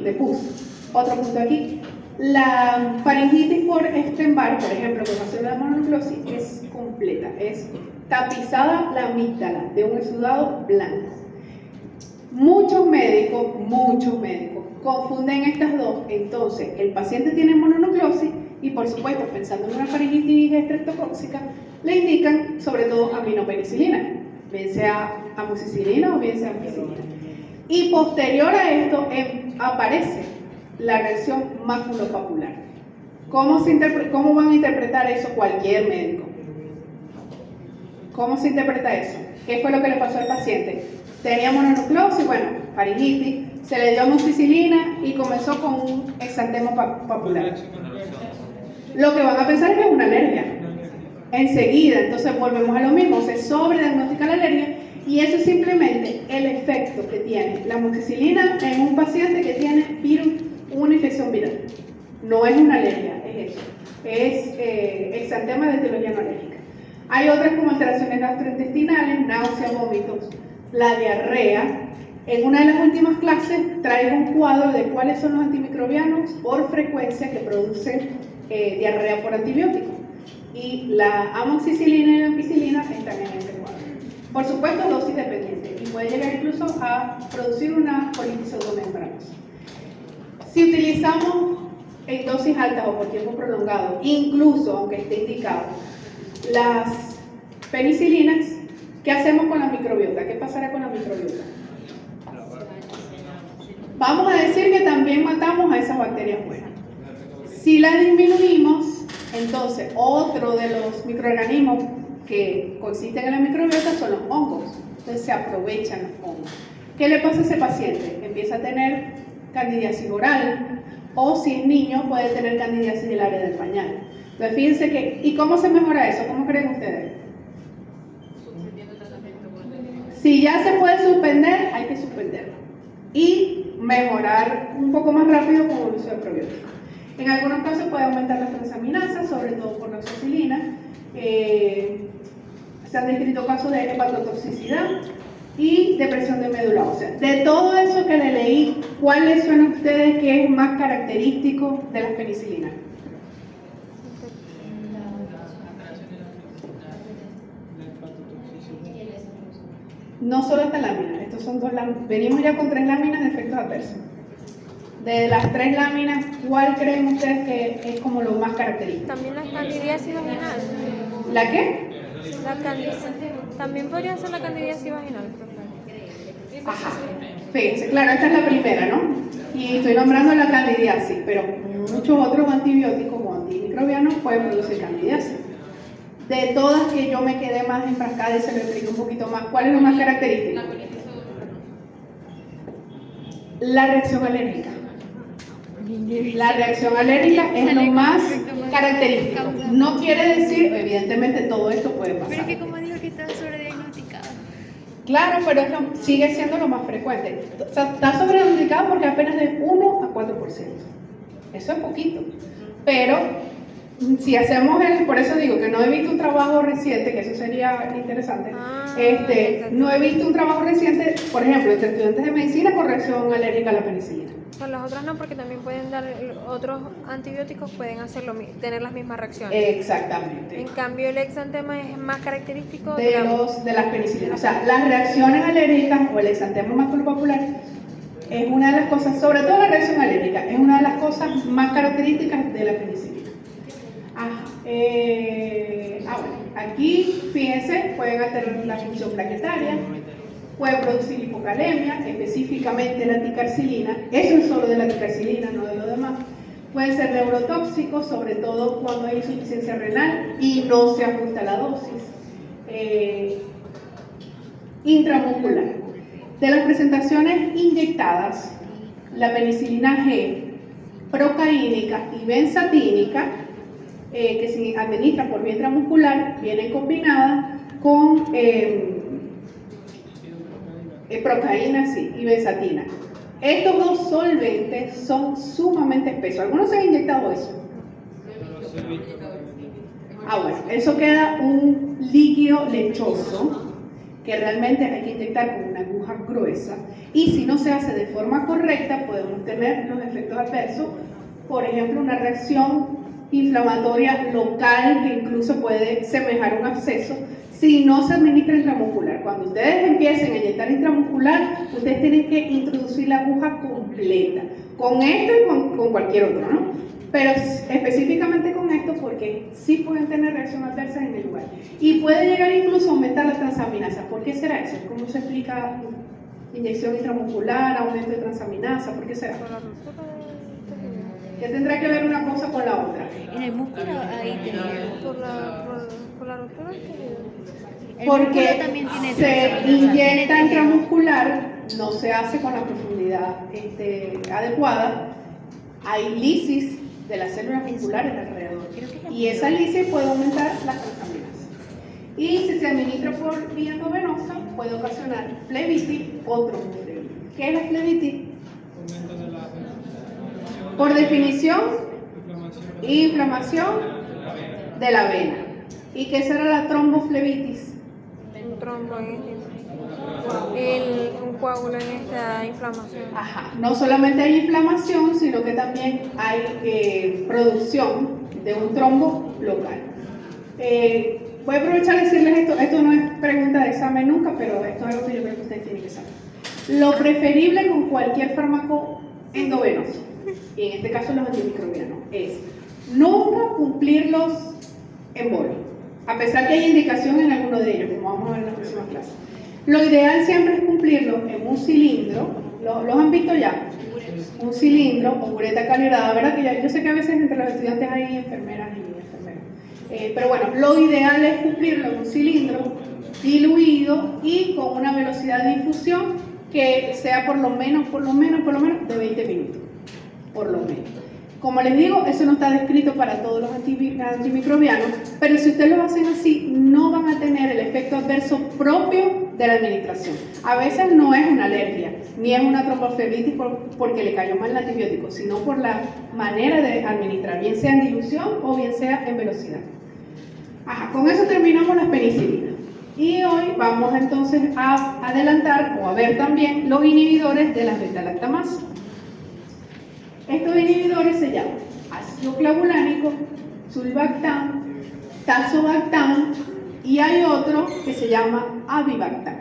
de pus, otro punto aquí. La faringitis por Epstein-Barr, por ejemplo, con célula de mononucleosis, es completa, es tapizada la amígdala de un exudado blanco. Muchos médicos confunden estas dos. Entonces, el paciente tiene mononucleosis y, por supuesto, pensando en una faringitis estreptocóxica, le indican sobre todo aminopenicilina, bien sea amoxicilina o bien sea ampicilina. Y posterior a esto aparece la reacción maculopapular. ¿Cómo van a interpretar eso cualquier médico? ¿Cómo se interpreta eso? ¿Qué fue lo que le pasó al paciente? Tenía mononucleosis, bueno, faringitis, se le dio amoxicilina y comenzó con un exantema papular. Lo que van a pensar es que es una alergia. Enseguida, entonces volvemos a lo mismo, se sobrediagnostica la alergia y eso es simplemente el efecto que tiene la amoxicilina en un paciente que tiene virus, una infección viral. No es una alergia, es eso. Es exantema de etiología no alérgica. Hay otras como alteraciones gastrointestinales, náuseas, vómitos, la diarrea. En una de las últimas clases traigo un cuadro de cuáles son los antimicrobianos por frecuencia que producen diarrea por antibiótico. Y la amoxicilina y la ampicilina están en este cuadro. Por supuesto, dosis dependiente y puede llegar incluso a producir una colitis pseudomembranosa. Si utilizamos en dosis altas o por tiempo prolongado, incluso aunque esté indicado, las penicilinas, ¿qué hacemos con la microbiota? ¿Qué pasará con la microbiota? Vamos a decir que también matamos a esas bacterias buenas. Si la disminuimos, entonces otro de los microorganismos que coexisten en la microbiota son los hongos. Entonces se aprovechan los hongos. ¿Qué le pasa a ese paciente? Empieza a tener candidiasis oral, o si es niño puede tener candidiasis del área del pañal. Entonces fíjense que, ¿y cómo se mejora eso? ¿Cómo creen ustedes? Si ya se puede suspender, hay que suspenderlo y mejorar un poco más rápido con el uso de probióticos. En algunos casos puede aumentar las transaminasas, sobre todo por la oxacilina. Se han descrito casos de hepatotoxicidad y depresión de médula ósea. De todo eso que le leí, ¿cuál les suena a ustedes que es más característico de las penicilinas? No solo esta lámina, estos son dos láminas. Venimos ya con 3 láminas de efectos adversos. De las 3 láminas, ¿cuál creen ustedes que es como lo más característico? También la candidiasis vaginal. ¿La qué? La candidiasis. También podría ser la candidiasis vaginal, profe. Ajá. Fíjense, claro, esta es la primera, ¿no? Y estoy nombrando la candidiasis, pero muchos otros antibióticos o antimicrobianos pueden producir candidiasis. De todas que yo me quedé más enfrascada y se lo explico un poquito más, ¿cuál es lo más característico? La reacción alérgica. La reacción alérgica es lo más característico. No quiere decir, evidentemente, todo esto puede pasar. Pero es que como dijo que estaba sobrediagnosticado. Claro, pero sigue siendo lo más frecuente. O sea, está sobrediagnosticado porque apenas de 1 a 4%. Eso es poquito. Pero si hacemos por eso digo que no he visto un trabajo reciente, que eso sería interesante. No he visto un trabajo reciente, por ejemplo, entre estudiantes de medicina con reacción alérgica a la penicilina. Con las otras no, porque también pueden dar otros antibióticos, pueden tener las mismas reacciones. Exactamente. En cambio, el exantema es más característico de las penicilinas. O sea, las reacciones alérgicas o el exantema maculopapular es una de las cosas, sobre todo la reacción alérgica, es una de las cosas más características de la penicilina. Bueno, aquí, fíjense, pueden alterar la función plaquetaria, puede producir hipocalemia, específicamente la ticarcilina. Eso es solo de la ticarcilina, no de lo demás. Pueden ser neurotóxicos, sobre todo cuando hay insuficiencia renal y no se ajusta la dosis. Intramuscular. De las presentaciones inyectadas, la penicilina G, procaínica y benzatínica, que se administra por vía intramuscular, vienen combinadas con procaína y benzatina. Estos dos solventes son sumamente espesos. ¿Algunos se han inyectado eso? Bueno, eso queda un líquido lechoso que realmente hay que inyectar con una aguja gruesa, y si no se hace de forma correcta podemos tener los efectos adversos, por ejemplo una reacción inflamatoria local que incluso puede semejar un absceso si no se administra intramuscular. Cuando ustedes empiecen a inyectar intramuscular, ustedes tienen que introducir la aguja completa, con esto y con cualquier otro, ¿no? Pero específicamente con esto porque sí pueden tener reacción adversa en el lugar. Y puede llegar incluso a aumentar la transaminasa. ¿Por qué será eso? ¿Cómo se explica inyección intramuscular, aumento de transaminasa? ¿Por qué será? ¿Qué tendrá que ver una cosa con la otra? En el músculo ahí tenía. Por la ruptura anterior. Porque músculo también tiene se transaminasa. inyecta intramuscular, no se hace con la profundidad adecuada. Hay lisis de las células musculares alrededor, y esa lisis puede aumentar las transaminasas. Y si se administra por vía endovenosa, puede ocasionar flebitis o tromboflebitis. ¿Qué es la flebitis? Aumento de la Por definición, inflamación de la vena. ¿Y qué será la tromboflebitis? Un trombo un coágulo en esta inflamación. Ajá, no solamente hay inflamación, sino que también hay producción de un trombo local. Voy a aprovechar de decirles esto no es pregunta de examen nunca, pero esto es algo que yo creo que ustedes tienen que saber. Lo preferible con cualquier fármaco endovenoso, y en este caso los antimicrobianos, es nunca cumplir los embolos, a pesar que hay indicación en alguno de ellos, como vamos a ver en la próxima clase. Lo ideal siempre es cumplirlo en un cilindro. ¿Los han visto ya? Un cilindro o bureta calibrada, ¿verdad? Que yo sé que a veces entre los estudiantes hay enfermeras y enfermeros. Pero bueno, lo ideal es cumplirlo en un cilindro diluido y con una velocidad de infusión que sea por lo menos de 20 minutos. Por lo menos. Como les digo, eso no está descrito para todos los antimicrobianos, pero si ustedes lo hacen así, no van a tener el efecto adverso propio de la administración. A veces no es una alergia, ni es una tromboflebitis porque le cayó mal el antibiótico, sino por la manera de administrar, bien sea en dilución o bien sea en velocidad. Con eso terminamos las penicilinas. Y hoy vamos entonces a adelantar o a ver también los inhibidores de las beta-lactamasas. Estos inhibidores se llaman ácido clavulánico, sulbactam, tazobactam, y hay otro que se llama avibactam.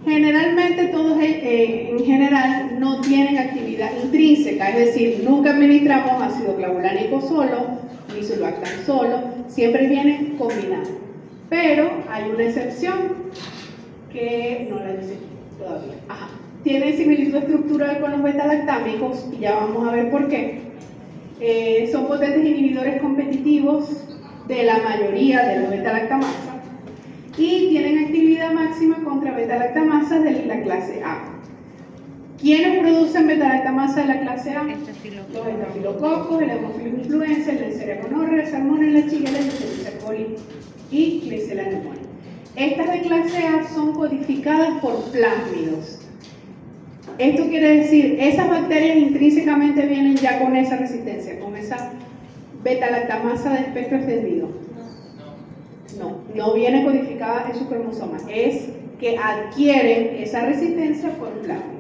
Generalmente todos en general no tienen actividad intrínseca, es decir, nunca administramos ácido clavulánico solo, ni sulbactam solo, siempre vienen combinados. Pero hay una excepción que no la dice todavía. Tienen similitud estructural con los beta-lactámicos y ya vamos a ver por qué. Son potentes inhibidores competitivos de la mayoría de las beta-lactamasas y tienen actividad máxima contra beta-lactamasas de la clase A. ¿Quiénes producen beta-lactamasa de la clase A? Los estafilococos, el Haemophilus influenza, el Neisseria gonorrhea, el Salmonella, Shigella, el Escherichia coli y Klebsiella pneumoniae. Estas de clase A son codificadas por plásmidos. Esto quiere decir, esas bacterias intrínsecamente vienen ya con esa resistencia, con esa beta-lactamasa de espectro extendido. No viene codificada en su cromosoma, es que adquieren esa resistencia por un plásmido.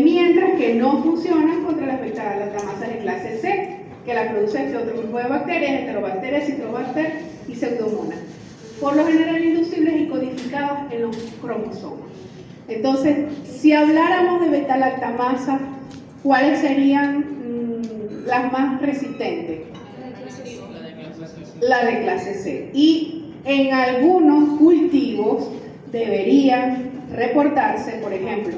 Mientras que no funcionan contra las beta-lactamasas de clase C, que la produce este otro grupo de bacterias, Enterobacterias, Citrobacter y Pseudomonas, por lo general inducibles y codificadas en los cromosomas. Entonces, si habláramos de beta-lactamasas, ¿cuáles serían las más resistentes? La de clase C. Y en algunos cultivos deberían reportarse, por ejemplo,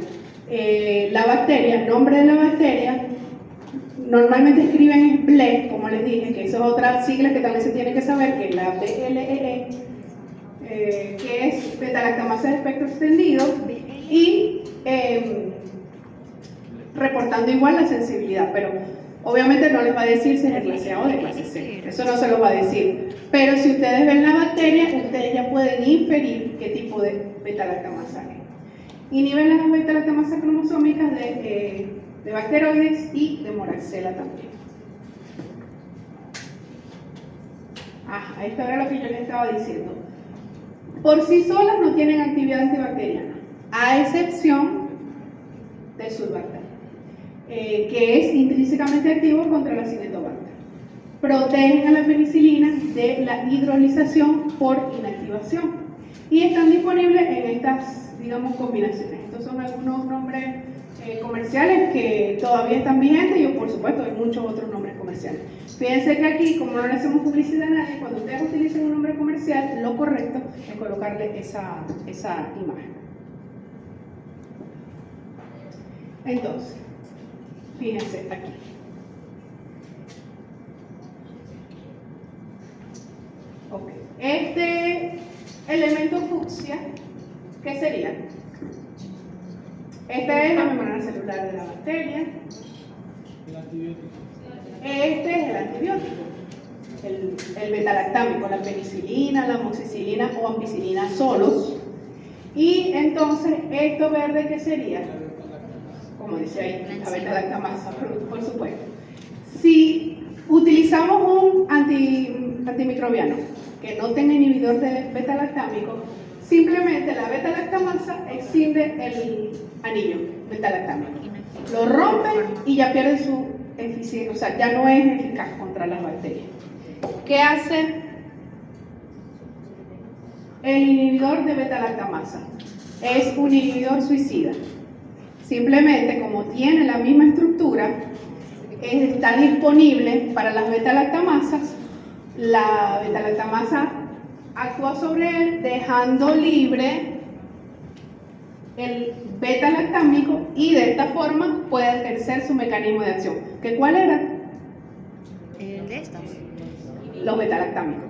la bacteria, el nombre de la bacteria, normalmente escriben BLE, como les dije, que esa es otra sigla que también se tiene que saber, que es la BLEE, que es beta-lactamasa de espectro extendido, y reportando igual la sensibilidad, pero obviamente no les va a decir si es de clase A o de clase C, eso no se los va a decir. Pero si ustedes ven la bacteria, ustedes ya pueden inferir qué tipo de beta-lactamasa es. Inhiben las beta-lactamasas cromosómicas de bacteroides y de moraxella también. Esto era lo que yo les estaba diciendo. Por sí solas no tienen actividad antibacteriana, a excepción del sulbactam, que es intrínsecamente activo contra la Cinetobacter. Protegen a la penicilina de la hidrolización por inactivación y están disponibles en estas, digamos, combinaciones. Estos son algunos nombres comerciales que todavía están vigentes y por supuesto hay muchos otros nombres comerciales. Fíjense que aquí, como no le hacemos publicidad a nadie, cuando ustedes utilicen un nombre comercial, lo correcto es colocarle esa imagen. Entonces, fíjense aquí. Ok. Este elemento fucsia, ¿qué sería? Esta es la membrana celular de la bacteria. El antibiótico. Este es el antibiótico, el betalactámico, la penicilina, la amoxicilina o ampicilina solos. Y entonces, esto verde, ¿qué sería? Como dice ahí, la beta-lactamasa, por supuesto. Si utilizamos un antimicrobiano que no tenga inhibidor de beta-lactámico, simplemente la beta-lactamasa extiende el anillo beta-lactámico. Lo rompe y ya pierde su eficiencia, o sea, ya no es eficaz contra las bacterias. ¿Qué hace el inhibidor de beta-lactamasa? Es un inhibidor suicida. Simplemente, como tiene la misma estructura, está disponible para las beta-lactamasas. La beta-lactamasa actúa sobre él, dejando libre el beta-lactámico y de esta forma puede ejercer su mecanismo de acción. ¿Que cuál era? De estos. Los beta-lactámicos.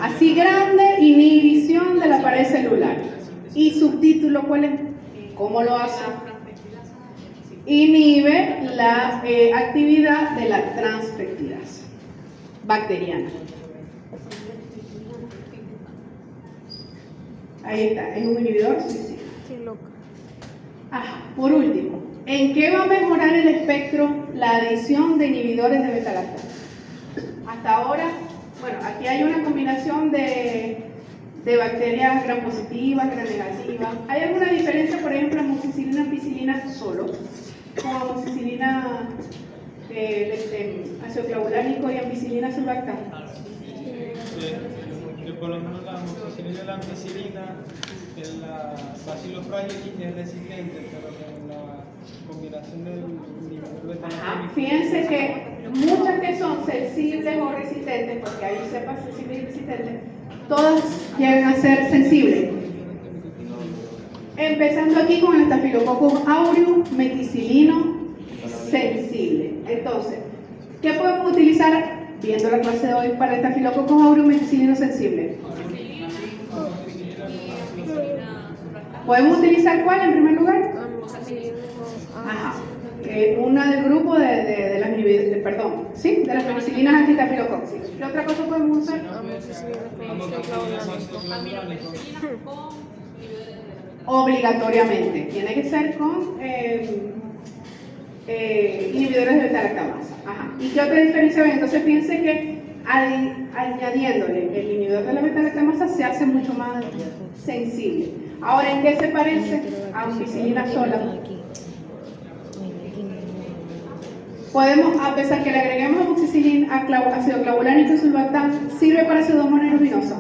Así grande, inhibición de la pared celular. ¿Y subtítulo cuál es? ¿Cómo lo hace? Inhibe la actividad de la transpeptidasa bacteriana. Ahí está, es un inhibidor suicida. Qué loca. Por último, ¿en qué va a mejorar el espectro la adición de inhibidores de beta-lactamasa? Hasta ahora, bueno, aquí hay una combinación de bacterias gram positivas, gram negativas. ¿Hay alguna diferencia, por ejemplo, amoxicilina, ampicilina solo, con amoxicilina ácido clavulánico y ampicilina sulbactam? Que por lo menos la amoxicilina y la ampicilina en la Bacillus fragilis es resistente, pero en la combinación del inhibidor beta-lactámico. Fíjense que muchas que son sensibles o resistentes, porque hay cepas sensibles y resistentes, todas llegan a ser sensibles. Empezando aquí con el Staphylococcus aureus meticilino sensible. Entonces, ¿qué podemos utilizar, viendo la clase de hoy, para el Staphylococcus aureus meticilino sensible? ¿Podemos utilizar cuál en primer lugar? Una del grupo de las penicilinas antistafilocóxicas. ¿Qué otra cosa podemos usar? Obligatoriamente. Tiene que ser con inhibidores de beta-lactamasa. ¿Y qué otra diferencia hay? Entonces fíjense que añadiéndole el inhibidor de la beta-lactamasa se hace mucho más sensible. Ahora, ¿en qué se parece a ampicilina sola? Podemos, a pesar que le agreguemos amoxicilina, ácido clavulánico y sulbactam, ¿sirve para Pseudomonas aeruginosa?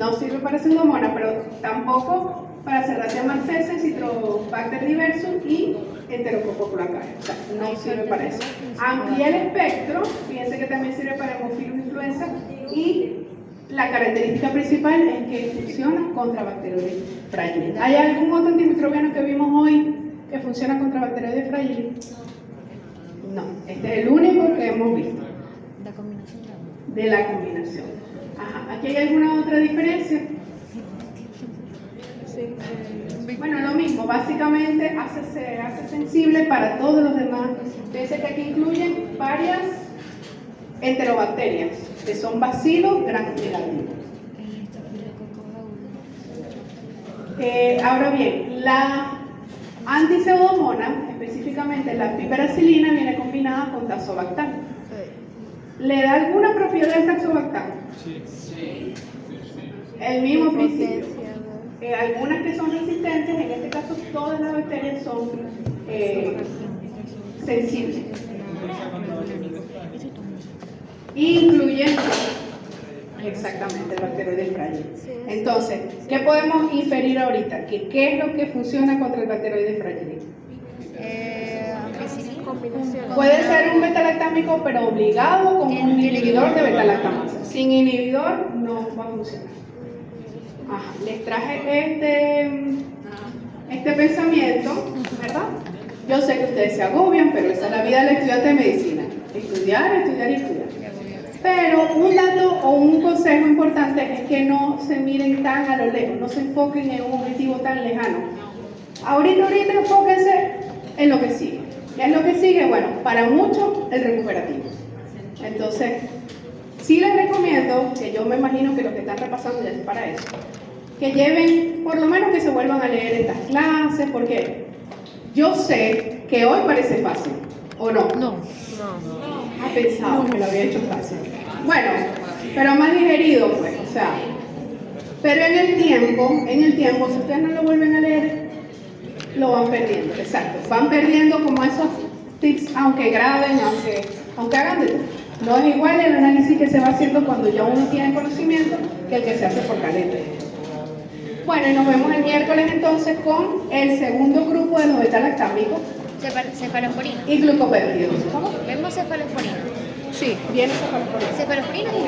No sirve para Pseudomonas, pero tampoco para Serratia marcescens, Citrobacter diversum y Enterococcus coracaea. O sea, no sirve para eso. Amplía el espectro, fíjense que también sirve para Haemophilus influenza y la característica principal es que funciona contra bacterias frágiles. ¿Hay algún otro antimicrobiano que vimos hoy que funciona contra bacteroides fragilis? No, este es el único que hemos visto La combinación de ambos. de la combinación. Ajá, ¿aquí hay alguna otra diferencia? Sí. Bueno, lo mismo, básicamente se hace sensible para todos los demás. Fíjense que aquí incluyen varias enterobacterias, que son bacilos gram-negativos. El estafilococcus aureus. Ahora bien, la antipseudomonas, específicamente la piperacilina, viene combinada con tazobactam. ¿Le da alguna propiedad al tazobactam? Sí. El mismo principio. Potencia, ¿no? Algunas que son resistentes, en este caso todas las bacterias son sensibles. Incluyendo exactamente el bacteroides frágil. Entonces, ¿qué podemos inferir ahorita? ¿Qué es lo que funciona contra el bacteroides frágil? Ampicilina. Combinación. Puede ser un betalactámico, pero obligado con un inhibidor de betalactamasa. Sin inhibidor no va a funcionar. Ajá, les traje este pensamiento, ¿verdad? Yo sé que ustedes se agobian, pero esa es la vida del estudiante de medicina. Estudiar, estudiar y estudiar. Pero un dato o un consejo importante es que no se miren tan a lo lejos, no se enfoquen en un objetivo tan lejano. Ahorita enfóquense en lo que sigue. ¿Qué es lo que sigue? Bueno, para muchos el recuperativo. Entonces, sí les recomiendo, que yo me imagino que los que están repasando ya es para eso, que lleven, por lo menos que se vuelvan a leer estas clases, porque yo sé que hoy parece fácil, ¿o no? No. Ha pensado que lo había hecho fácil. Bueno, pero más digerido, pues, o sea. Pero en el tiempo, si ustedes no lo vuelven a leer, lo van perdiendo, exacto. Van perdiendo como esos tips, aunque graben, aunque hagan de todo. No es igual el análisis que se va haciendo cuando ya uno tiene conocimiento que el que se hace por caleta. Bueno, y nos vemos el miércoles entonces con el segundo grupo de los betalactámicos Cefalosporina. y glucopéptidos. ¿Cómo? Vemos cefalosporina. Sí, viene cefalosporina. Cefalosporina y